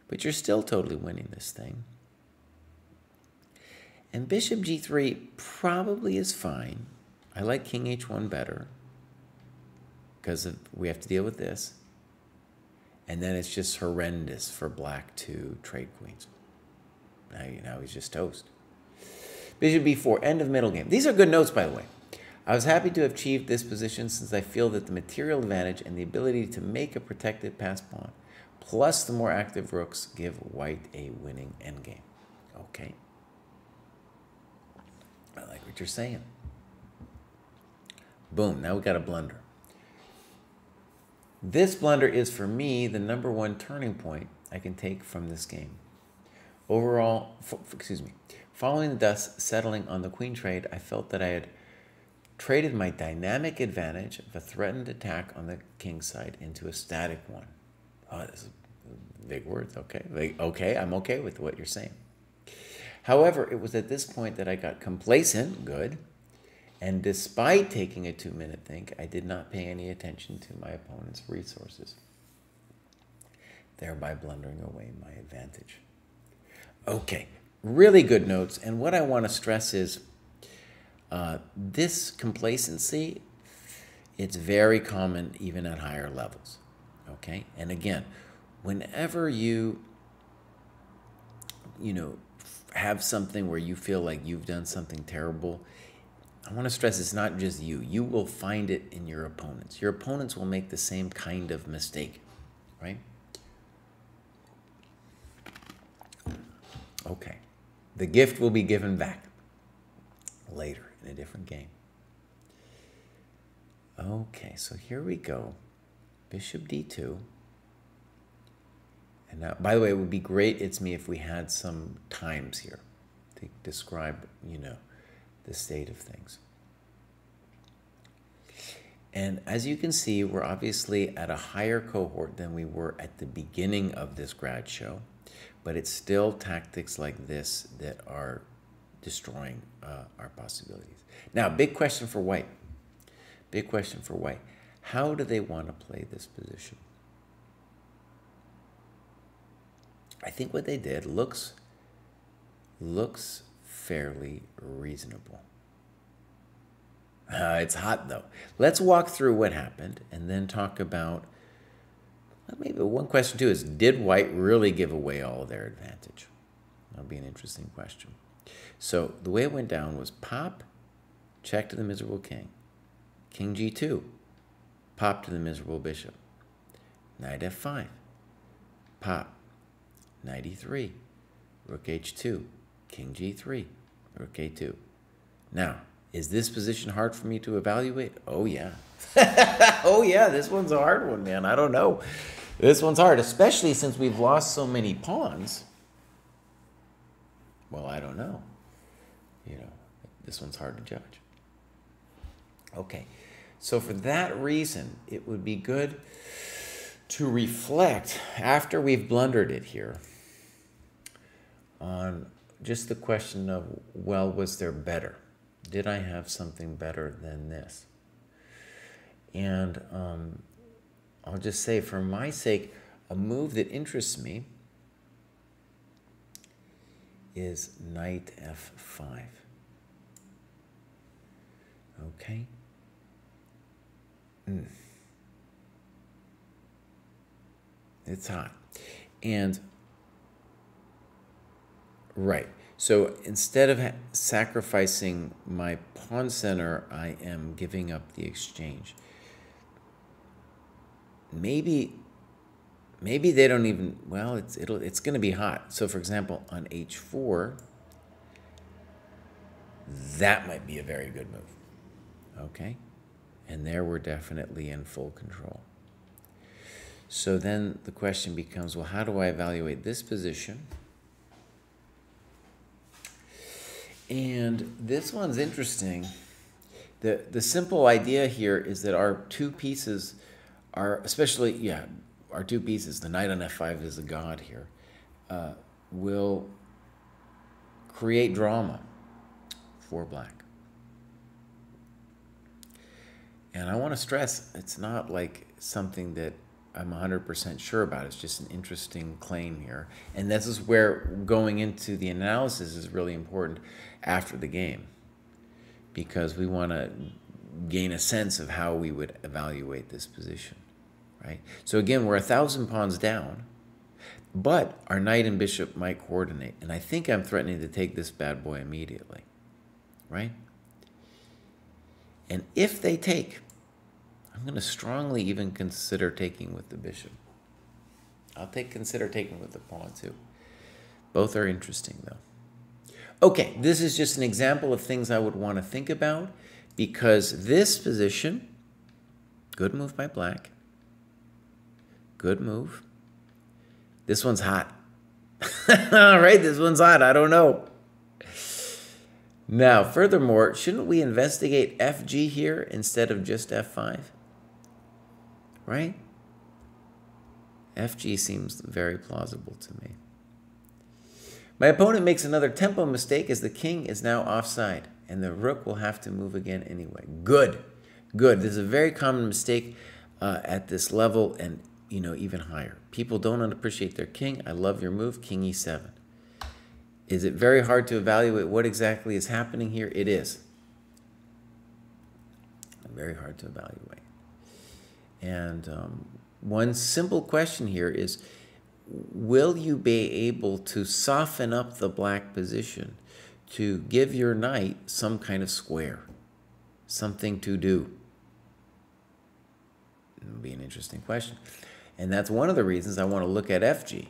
but you're still totally winning this thing. And bishop g3 probably is fine. I like king h1 better because we have to deal with this. And then it's just horrendous for Black to trade queens. Now he's just toast. Bishop b4, end of middle game. These are good notes, by the way. I was happy to have achieved this position since I feel that the material advantage and the ability to make a protected pass pawn, plus the more active rooks, give white a winning endgame. Okay. I like what you're saying. Boom, now we got a blunder. This blunder is, for me, the #1 turning point I can take from this game. Overall, following the dust settling on the queen trade, I felt that I had traded my dynamic advantage of a threatened attack on the king side into a static one. Oh, this is big words, okay. Okay, I'm okay with what you're saying. However, it was at this point that I got complacent, good, and despite taking a 2-minute think, I did not pay any attention to my opponent's resources, thereby blundering away my advantage. Okay, really good notes, and what I want to stress is this complacency, it's very common even at higher levels, okay? And again, whenever you have something where you feel like you've done something terrible, I want to stress it's not just you. You will find it in your opponents. Your opponents will make the same kind of mistake, right? Okay. The gift will be given back later in a different game. Okay, so here we go. Bishop d2. And now, by the way, it would be great, it's me, if we had some times here to describe, the state of things. And as you can see, we're obviously at a higher cohort than we were at the beginning of this grad show, but it's still tactics like this that are destroying our possibilities. Now, big question for white. Big question for white. How do they want to play this position? I think what they did looks looks fairly reasonable. It's hot, though. Let's walk through what happened and then talk about, well, maybe one question, too, is did white really give away all of their advantage? That'll be an interesting question. So the way it went down was pop, check to the miserable king. King g2, pop to the miserable bishop. Knight f5, pop. Knight e3, rook h2, king g3, rook a2. Now, is this position hard for me to evaluate? Oh, yeah. Oh, yeah, this one's a hard one, man. I don't know. This one's hard, especially since we've lost so many pawns. Well, I don't know. You know, this one's hard to judge. Okay, so for that reason, it would be good to reflect after we've blundered it here on just the question of, well, was there better? Did I have something better than this? And I'll just say, for my sake, a move that interests me is knight f5. Okay? It's hot. And, right. So instead of sacrificing my pawn center, I am giving up the exchange. Maybe they don't even, well, it's going to be hot. So for example, on h4, that might be a very good move. Okay? And there we're definitely in full control. So then the question becomes, well, how do I evaluate this position? And this one's interesting. The simple idea here is that our two pieces are, especially, yeah, our two pieces, the knight on f5 is a god here, will create drama for black. And I want to stress, it's not like something that I'm 100% sure about. It's just an interesting claim here. And this is where going into the analysis is really important after the game, because we want to gain a sense of how we would evaluate this position, right? So again, we're 1,000 pawns down, but our knight and bishop might coordinate. And I think I'm threatening to take this bad boy immediately, right? And if they take, I'm going to strongly even consider taking with the bishop. I'll consider taking with the pawn too. Both are interesting though. Okay, this is just an example of things I would want to think about, because this position, good move by black, good move. This one's hot. All right, this one's hot. I don't know. Now, furthermore, shouldn't we investigate FG here instead of just F5? Right? FG seems very plausible to me. My opponent makes another tempo mistake as the king is now offside, and the rook will have to move again anyway. Good. Good. This is a very common mistake at this level and, you know, even higher. People don't appreciate their king. I love your move, king e7. Is it very hard to evaluate what exactly is happening here? It is. Very hard to evaluate. And one simple question here is, will you be able to soften up the black position to give your knight some kind of square, something to do? It'll be an interesting question. And that's one of the reasons I want to look at FG.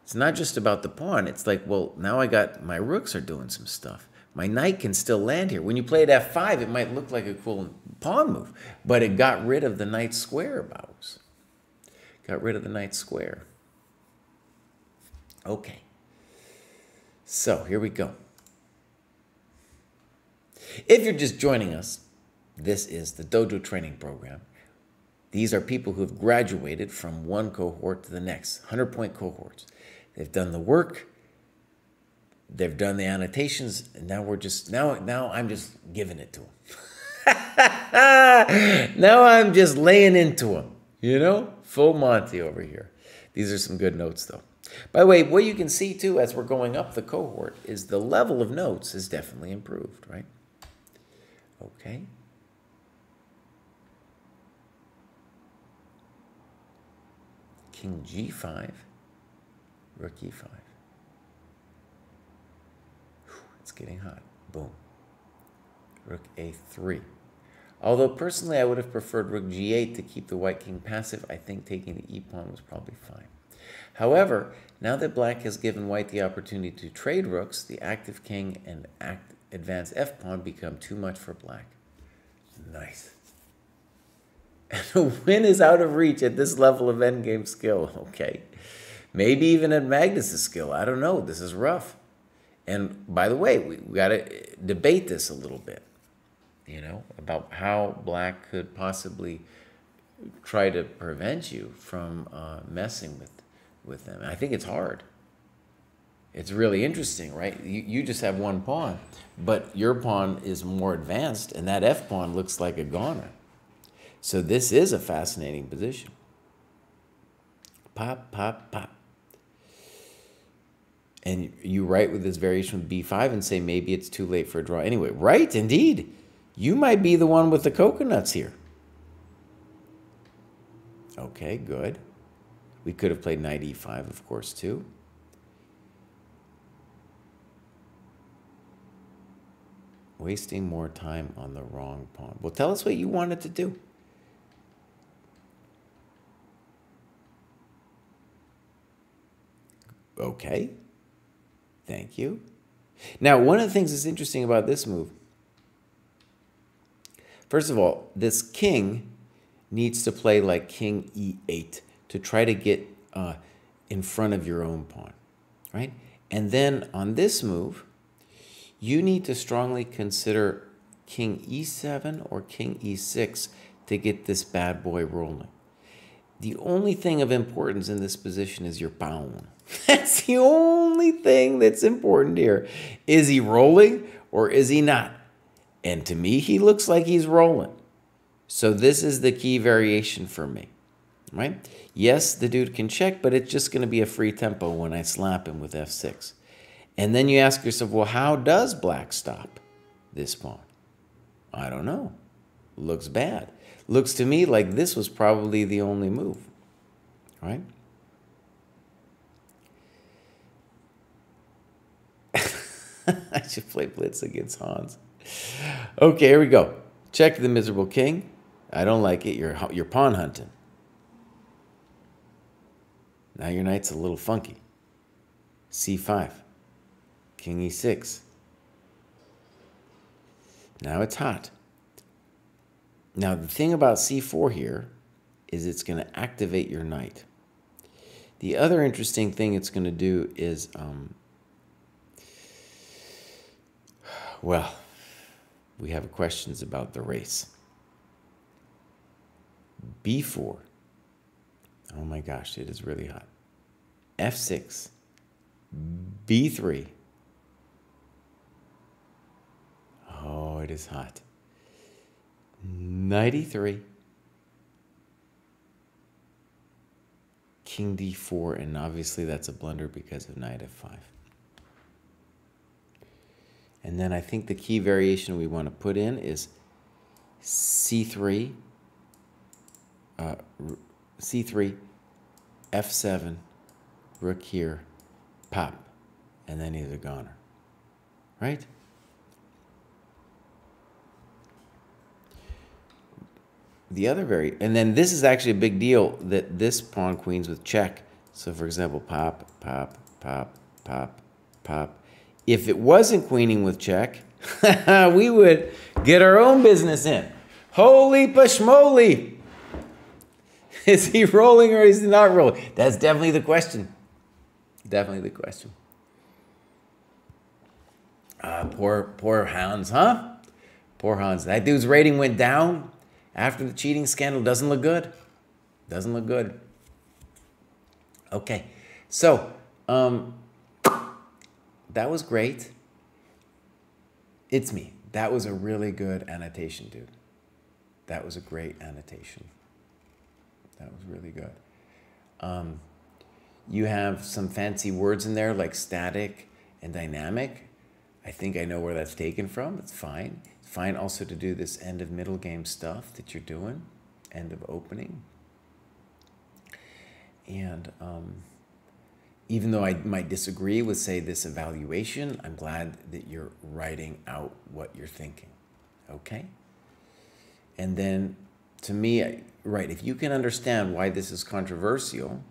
It's not just about the pawn. It's like, well, now I got, my rooks are doing some stuff. My knight can still land here. When you play at f5, it might look like a cool pawn move, but it got rid of the knight square, Bowers. Got rid of the knight square. Okay. So here we go. If you're just joining us, this is the Dojo Training Program. These are people who have graduated from one cohort to the next, 100-point cohorts. They've done the work, they've done the annotations, and now now I'm just giving it to them. Now I'm just laying into them, you know? Full Monty over here. These are some good notes, though. By the way, what you can see too as we're going up the cohort is the level of notes is definitely improved, right? Okay. King G5, Rook E5. It's getting hot. Boom. Rook A3. Although personally I would have preferred Rook G8 to keep the white king passive, I think taking the E pawn was probably fine. However, now that black has given white the opportunity to trade rooks, the active king and advanced F pawn become too much for black. Nice. And a win is out of reach at this level of endgame skill. Okay. Maybe even at Magnus's skill. I don't know. This is rough. And by the way, we got to debate this a little bit, you know, about how black could possibly try to prevent you from messing with them. I think it's hard. It's really interesting, right? You just have one pawn, but your pawn is more advanced, and that F pawn looks like a goner. So this is a fascinating position. Pop, pop, pop. And you write with this variation with B5 and say maybe it's too late for a draw. Anyway, right, indeed. You might be the one with the coconuts here. Okay, good. We could have played knight E5, of course, too. Wasting more time on the wrong pawn. Well, tell us what you wanted to do. Okay. Thank you. Now, one of the things that's interesting about this move, first of all, this king needs to play like king E8 to try to get in front of your own pawn, right? And then on this move, you need to strongly consider king E7 or king E6 to get this bad boy rolling. The only thing of importance in this position is your pawn. That's the only thing that's important here. Is he rolling or is he not? And to me, he looks like he's rolling. So this is the key variation for me, right? Yes, the dude can check, but it's just going to be a free tempo when I slap him with F6. And then you ask yourself, well, how does black stop this pawn? I don't know. Looks bad. Looks to me like this was probably the only move, right? I should play blitz against Hans. Okay, here we go. Check the miserable king. I don't like it. You're pawn hunting. Now your knight's a little funky. C5. King E6. Now it's hot. Now the thing about C4 here is it's going to activate your knight. The other interesting thing it's going to do is, well, we have questions about the race. B4. Oh my gosh, it is really hot. F6. B3. Oh, it is hot. Knight E3. King D4, and obviously that's a blunder because of knight F5. And then I think the key variation we want to put in is C3, C3, F7, rook here, pop, and then he's a goner, right? The other and then this is actually a big deal that this pawn queens with check. So for example, pop, pop, pop, pop, pop. If it wasn't queening with check, we would get our own business in. Holy pashmoli! Is he rolling or is he not rolling? That's definitely the question. Definitely the question. Poor Hans, huh? Poor Hans. That dude's rating went down after the cheating scandal. Doesn't look good. Doesn't look good. Okay, so that was great. It's me. That was a really good annotation, dude. That was a great annotation. That was really good. You have some fancy words in there like static and dynamic. I think I know where that's taken from. It's fine. It's fine also to do this end of middle game stuff that you're doing, end of opening. And even though I might disagree with, say, this evaluation, I'm glad that you're writing out what you're thinking, okay? And then, to me, right, if you can understand why this is controversial,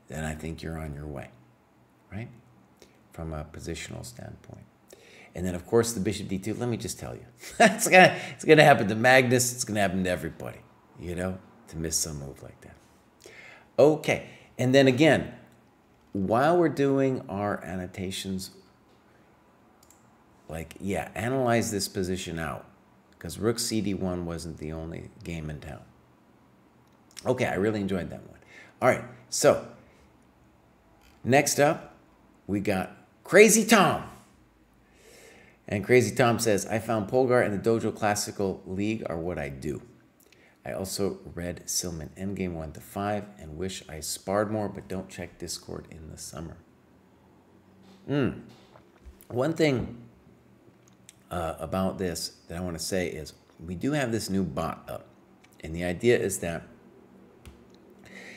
then I think you're on your way, right? From a positional standpoint. And then, of course, the bishop d2, let me just tell you, it's gonna happen to Magnus, it's gonna happen to everybody, you know, to miss some move like that. Okay, and then again, while we're doing our annotations, like, yeah, analyze this position out, because rook cd1 wasn't the only game in town. Okay, I really enjoyed that one. All right, so next up, we got Crazy Tom. And Crazy Tom says, I found Polgar and the Dojo Classical League are what I do. I also read Silman Endgame 1-5 and wish I sparred more, but don't check Discord in the summer. One thing about this that I want to say is we do have this new bot up. And the idea is that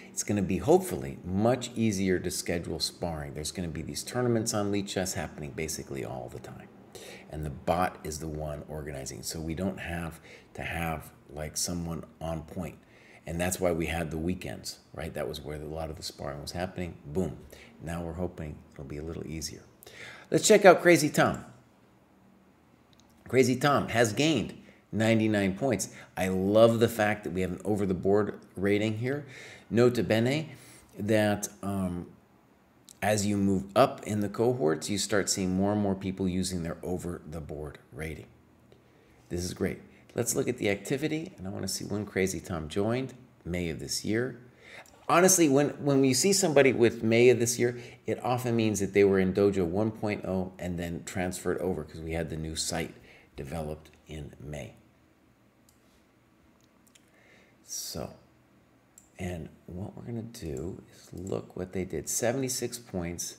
it's going to be hopefully much easier to schedule sparring. There's going to be these tournaments on Lichess happening basically all the time. And the bot is the one organizing. So we don't have to have like someone on point. And that's why we had the weekends, right? That was where a lot of the sparring was happening. Boom. Now we're hoping it'll be a little easier. Let's check out Crazy Tom. Crazy Tom has gained 99 points. I love the fact that we have an over-the-board rating here. Nota bene that as you move up in the cohorts, you start seeing more and more people using their over-the-board rating. This is great. Let's look at the activity, and I want to see when Crazy Tom joined, May of this year. Honestly, when we see somebody with May of this year, it often means that they were in Dojo 1.0 and then transferred over because we had the new site developed in May. So, and what we're going to do is look what they did. 76 points.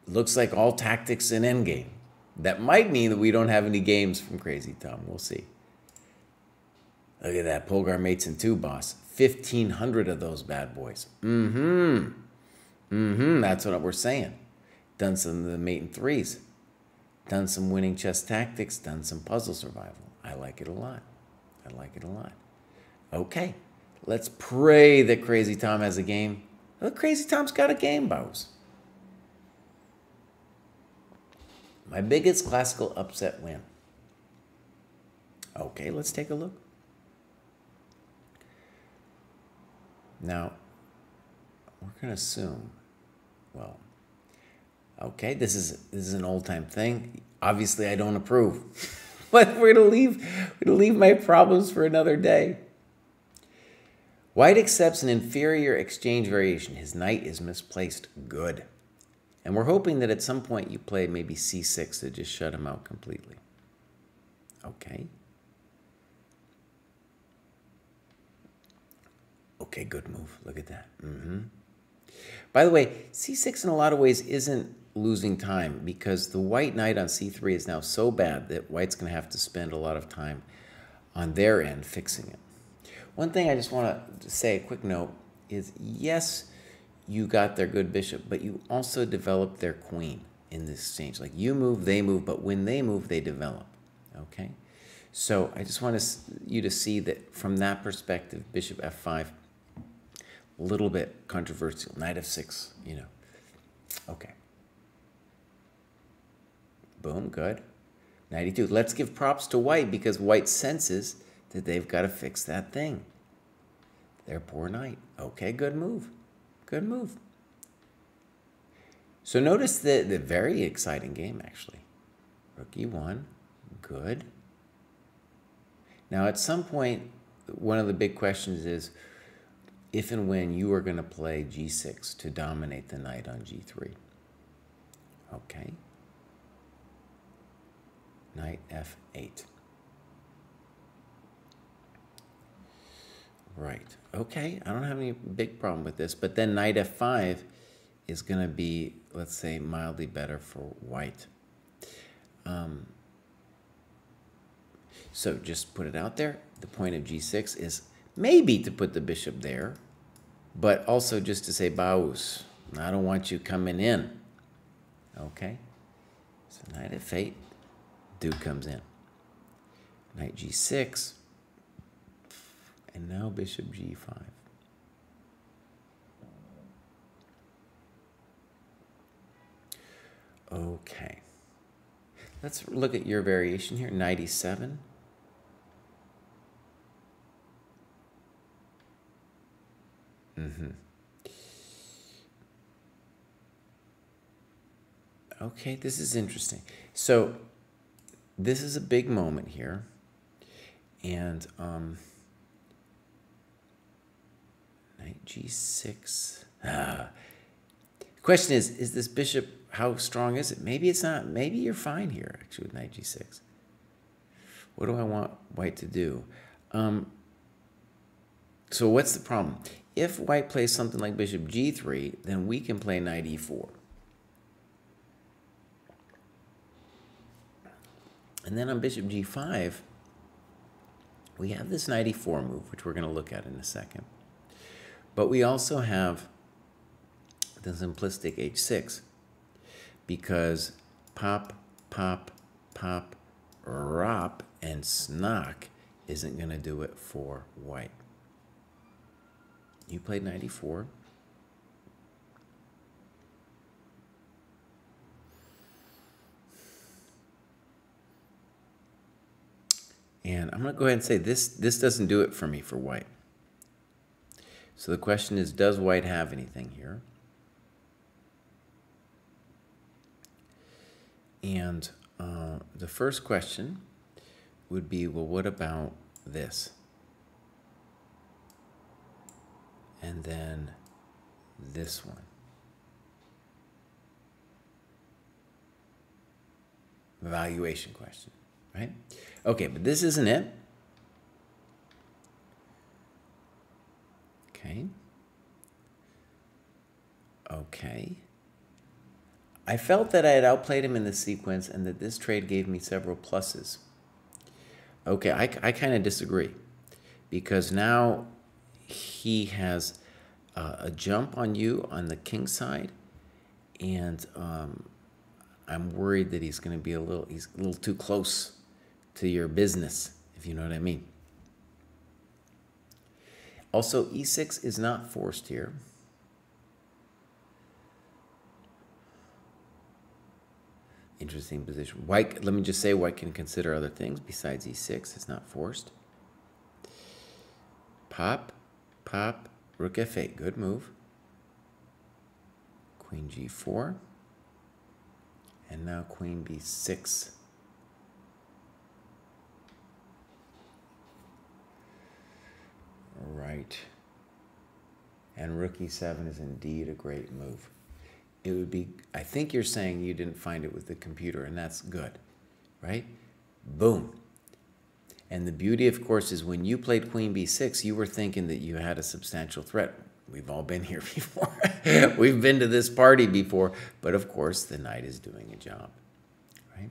Looks like all tactics and endgame. That might mean that we don't have any games from Crazy Tom. We'll see. Look at that. Polgar mates in 2, boss. 1,500 of those bad boys. That's what we're saying. Done some of the mate in 3s. Done some winning chess tactics. Done some puzzle survival. I like it a lot. I like it a lot. Okay. Let's pray that Crazy Tom has a game. Look, Crazy Tom's got a game, boss. My biggest classical upset win. Okay, let's take a look. Now, we're going to assume, well, okay, this is an old-time thing. Obviously, I don't approve. But we're going to leave my problems for another day. White accepts an inferior exchange variation. His knight is misplaced. Good. And we're hoping that at some point you play maybe c6 to just shut him out completely. Okay. Okay, good move. Look at that. By the way, c6 in a lot of ways isn't losing time because the white knight on c3 is now so bad that white's going to have to spend a lot of time on their end fixing it. One thing I just want to say, a quick note, is yes, you got their good bishop, but you also developed their queen in this exchange. Like you move, they move, but when they move, they develop. Okay? So I just want you to see that from that perspective, bishop f5, a little bit controversial. Knight f6, you know. Okay. Boom, good. Knight e2. Let's give props to white because white senses that they've got to fix that thing. Their poor knight. Okay, good move. Good move. So notice the very exciting game, actually. Rook e1. Good. Now, at some point, one of the big questions is if and when you are going to play g6 to dominate the knight on g3. Okay. Knight f8. Right. Okay. I don't have any big problem with this. But then knight f5 is going to be, let's say, mildly better for white. So just put it out there. The point of g6 is maybe to put the bishop there, but also just to say, Baus, I don't want you coming in. Okay? So knight f8, dude comes in. Knight g6, and now bishop g5. Okay. Let's look at your variation here, knight e7. Okay, this is interesting. So this is a big moment here. And knight g6. Question is this bishop, how strong is it? Maybe it's not. Maybe you're fine here, actually, with knight g6. What do I want white to do? So what's the problem? If white plays something like bishop g3, then we can play knight e4. And then on bishop g5, we have this knight e4 move, which we're going to look at in a second. But we also have the simplistic h6, because pop, pop, pop, rop, and snock isn't going to do it for white. You played knight e4. And I'm going to go ahead and say this doesn't do it for me for white. So the question is, does white have anything here? And the first question would be, well, what about this? And then this one. Evaluation question, right? Okay, but this isn't it. Okay. Okay. I felt that I had outplayed him in the sequence and that this trade gave me several pluses. Okay, I kind of disagree, because now he has a jump on you on the king side, and I'm worried that he's going to be a little too close to your business, if you know what I mean. Also, e6 is not forced here. Interesting position. White, let me just say, white can consider other things besides e6. It's not forced. Pop, pop, rook f8. Good move. Queen g4. And now queen b6. Right. And rook e7 is indeed a great move. It would be, I think you're saying you didn't find it with the computer, and that's good, right? Boom. And the beauty, of course, is when you played queen b6, you were thinking that you had a substantial threat. We've all been here before. We've been to this party before. But, of course, the knight is doing a job, right?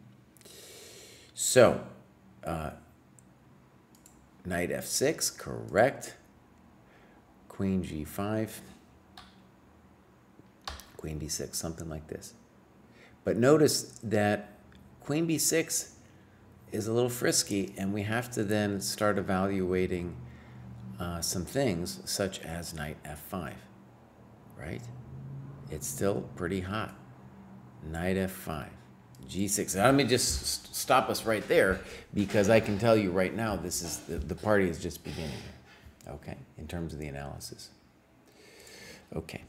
So, knight f6, correct. Queen g5. Queen b6, something like this. But notice that queen b6 is a little frisky, and we have to then start evaluating some things, such as knight f5, right? It's still pretty hot. Knight f5, g6. Now, let me just stop us right there, because I can tell you right now, this is the party is just beginning, okay, in terms of the analysis. Okay.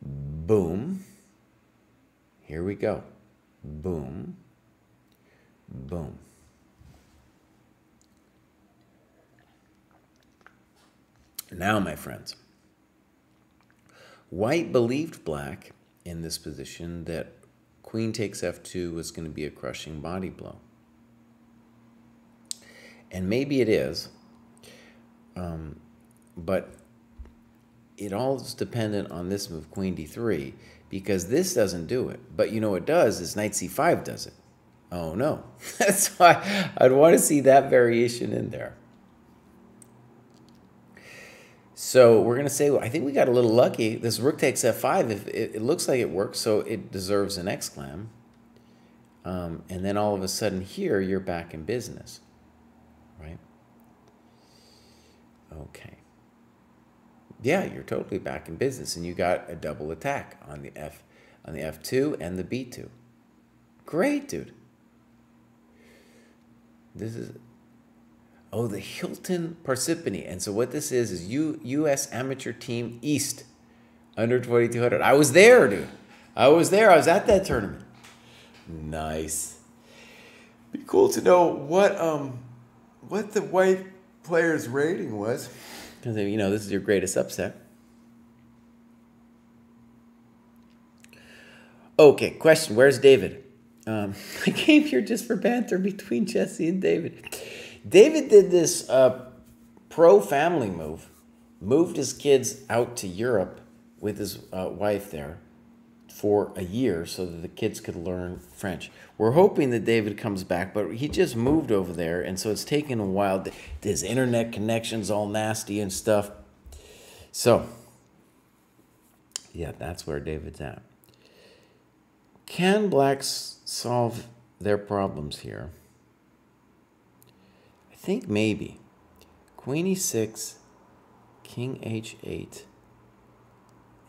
Boom. Here we go. Boom. Boom. Now, my friends, white believed black in this position that queen takes f2 was going to be a crushing body blow. And maybe it is, but it all is dependent on this move, queen d3, because this doesn't do it. But you know what does is knight c5 does it. Oh no. That's why I'd want to see that variation in there. So we're going to say, well, I think we got a little lucky. This rook takes f5. If it looks like it works, so it deserves an exclam. And then all of a sudden here, you're back in business, right? Okay. Yeah, you're totally back in business, and you got a double attack on the f2 and the b2. Great, dude. This is, oh, the Hilton Parsippany. And so what this is U.S. Amateur Team East, under 2,200. I was there, dude. I was there. I was at that tournament. Nice. Be cool to know what the white player's rating was, because you know this is your greatest upset. Okay, question. Where's David? I came here just for banter between Jesse and David. David did this pro-family move, moved his kids out to Europe with his wife there for a year so that the kids could learn French. We're hoping that David comes back, but he just moved over there, and so it's taken a while. His internet connection's all nasty and stuff. So, yeah, that's where David's at. Can blacks solve their problems here? I think maybe. Queen e6, king h8,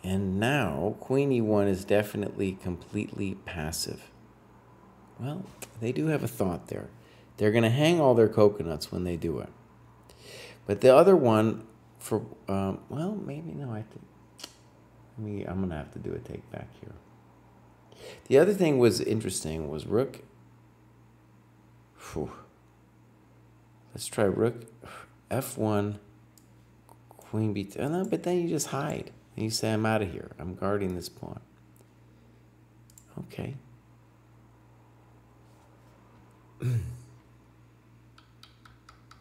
and now queen e1 is definitely completely passive. Well, they do have a thought there. They're going to hang all their coconuts when they do it. But the other one, for well, maybe no. I'm going to have to do a take back here. The other thing was interesting was rook. Whew. Let's try rook f1, queen b2. Oh, no, but then you just hide. And you say, I'm out of here. I'm guarding this pawn. Okay.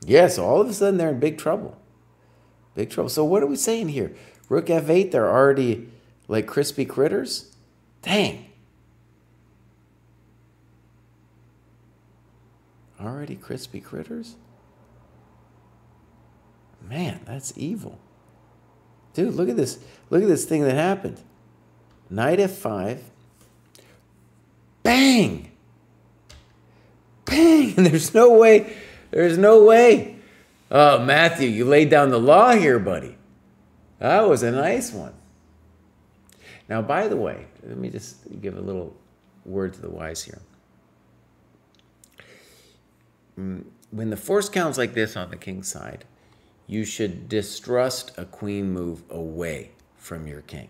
Yeah, so all of a sudden they're in big trouble. Big trouble. So what are we saying here? Rook f8, they're already like crispy critters? Dang. Already crispy critters? Man, that's evil. Dude, look at this. Look at this thing that happened. Knight f5. Bang! Bang! And there's no way. There's no way. Oh, Matthew, you laid down the law here, buddy. That was a nice one. Now, by the way, let me just give a little word to the wise here. When the force counts like this on the king's side, you should distrust a queen move away from your king.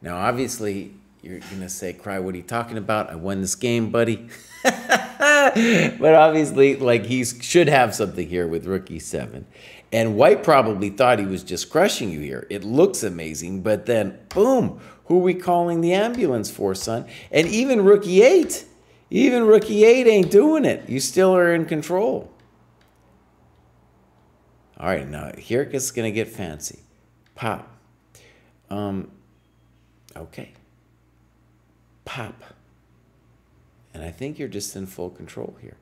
Now, obviously, you're going to say, Kraai, what are you talking about? I won this game, buddy. But obviously, like, he should have something here with rook e7. And white probably thought he was just crushing you here. It looks amazing, but then, boom, who are we calling the ambulance for, son? And even rook e8, ain't doing it. You still are in control. All right, now here it's going to get fancy. Pop. Okay. Pop. And I think you're just in full control here.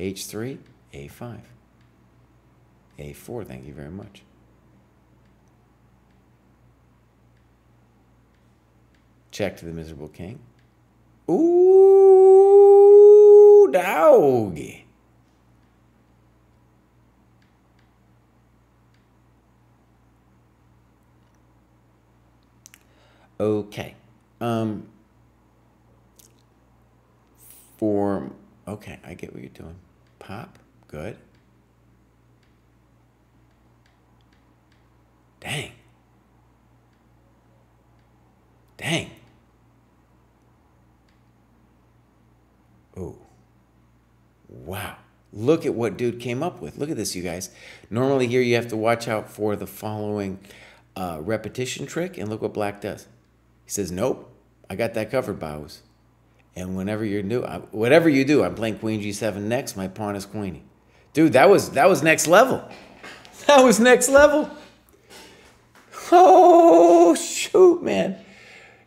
H3, A5. A4, thank you very much. Check to the miserable king. Ooh, doggy. Okay. Okay, I get what you're doing. Pop, good. Dang. Dang. Oh. Wow. Look at what dude came up with. Look at this, you guys. Normally here you have to watch out for the following repetition trick, and look what black does. He says, nope, I got that covered, Bows. And whatever you do, I'm playing queen g7 next. My pawn is queenie. Dude, that was next level. That was next level. Oh. shoot, man.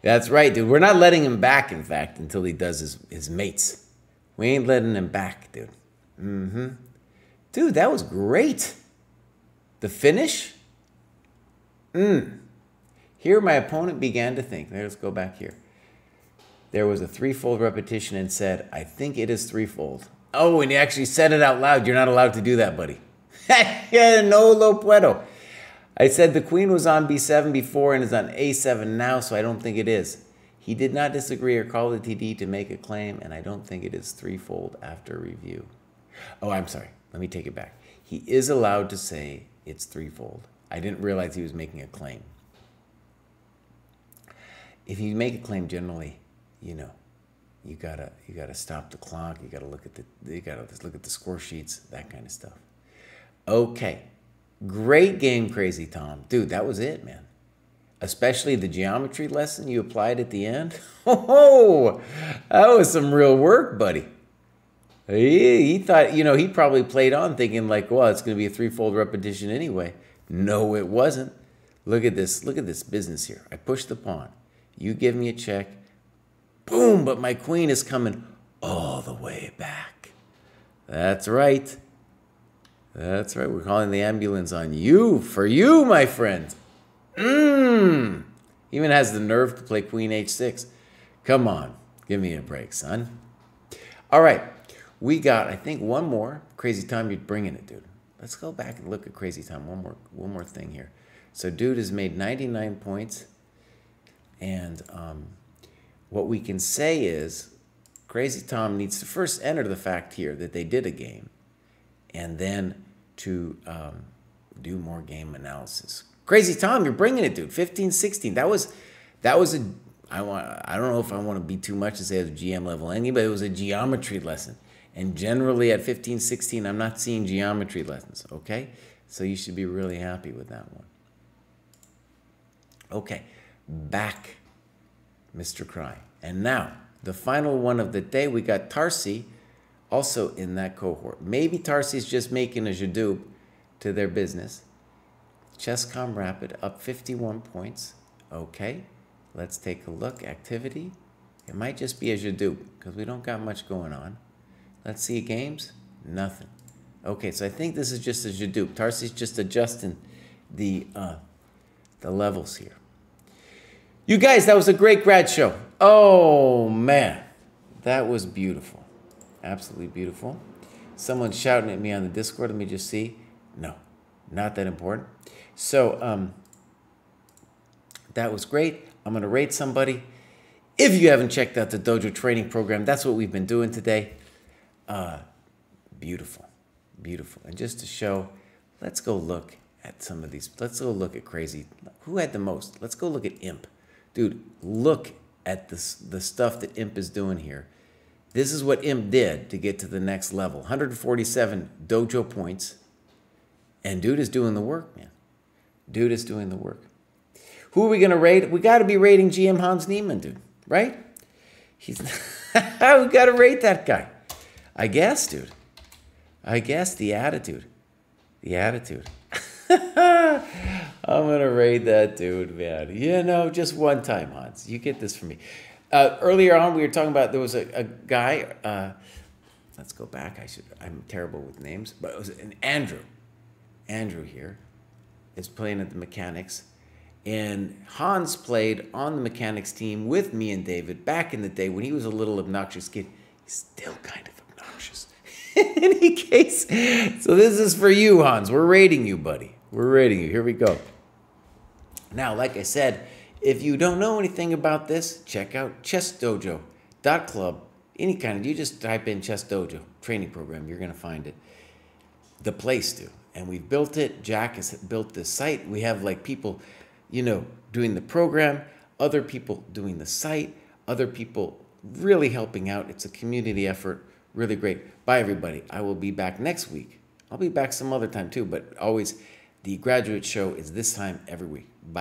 That's right, dude. We're not letting him back, in fact, until he does his mates. We ain't letting him back, dude. Dude, that was great. The finish? Here my opponent began to think. Let's go back here. There was a threefold repetition and said, I think it is threefold. Oh, and he actually said it out loud. You're not allowed to do that, buddy. No lo puedo. I said the queen was on b7 before and is on a7 now, so I don't think it is. He did not disagree or call the TD to make a claim, and I don't think it is threefold after review. Oh, I'm sorry. Let me take it back. He is allowed to say it's threefold. I didn't realize he was making a claim. If you make a claim, generally, you know, you gotta stop the clock. You gotta look at the score sheets, that kind of stuff. Okay, great game, Crazy Tom, dude. That was it, man. Especially the geometry lesson you applied at the end. Oh, that was some real work, buddy. He thought, you know, he probably played on thinking like, well, it's going to be a threefold repetition anyway. No, it wasn't. Look at this business here. I push the pawn. You give me a check. Boom, but my queen is coming all the way back. That's right. That's right. We're calling the ambulance on you. For you, my friend. Even has the nerve to play queen h6. Come on. Give me a break, son. All right. We got, I think, one more. Crazy Tom, you're bringing it, dude. Let's go back and look at Crazy Tom. One more thing here. So, dude has made 99 points. And what we can say is Crazy Tom needs to first enter the fact here that they did a game. And then to do more game analysis. Crazy Tom, you're bringing it, dude. 15-16. That was a, I don't know if I want to be too much to say it was GM level endgame, but it was a geometry lesson. And generally at 15-16, I'm not seeing geometry lessons, okay? So you should be really happy with that one. Okay, back, Mr. Kraai. And now, the final one of the day, we got Tarsi also in that cohort. Maybe Tarsi's just making a jadoob to their business. ChessCom Rapid up 51 points. Okay, let's take a look. Activity. It might just be a jadoob because we don't got much going on. Let's see games. Nothing. Okay, so I think this is just a jadoob. Tarsi's just adjusting the levels here. You guys, that was a great grad show. Oh, man. That was beautiful. Absolutely beautiful. Someone's shouting at me on the Discord. Let me just see. No, not that important. So that was great. I'm going to rate somebody. If you haven't checked out the Dojo Training Program, that's what we've been doing today. Beautiful. Beautiful. And just to show, let's go look at some of these. Let's go look at Crazy. Who had the most? Let's go look at Imp. Dude, look at the stuff that Imp is doing here. This is what Imp did to get to the next level. 147 dojo points. And dude is doing the work, man. Dude is doing the work. Who are we going to rate? We got to be rating GM Hans Niemann, dude. Right? He's we got to rate that guy. I guess, dude. I guess the attitude. The attitude. I'm going to rate that dude, man. You know, just one time, Hans. You get this from me. Earlier on, we were talking about, there was a guy, let's go back. I'm terrible with names, but it was an Andrew. Andrew here is playing at the Mechanics. And Hans played on the Mechanics team with me and David back in the day when he was a little obnoxious kid. He's still kind of obnoxious. In any case, so this is for you, Hans. We're rating you, buddy. We're rating you. Here we go. Now, like I said, if you don't know anything about this, check out ChessDojo.club. Any kind of, you just type in Chess Dojo Training Program. You're going to find it. The place to. And we've built it. Jack has built this site. We have like people, you know, doing the program, other people doing the site, other people really helping out. It's a community effort. Really great. Bye, everybody. I will be back next week. I'll be back some other time too, but always the graduate show is this time every week. Bye.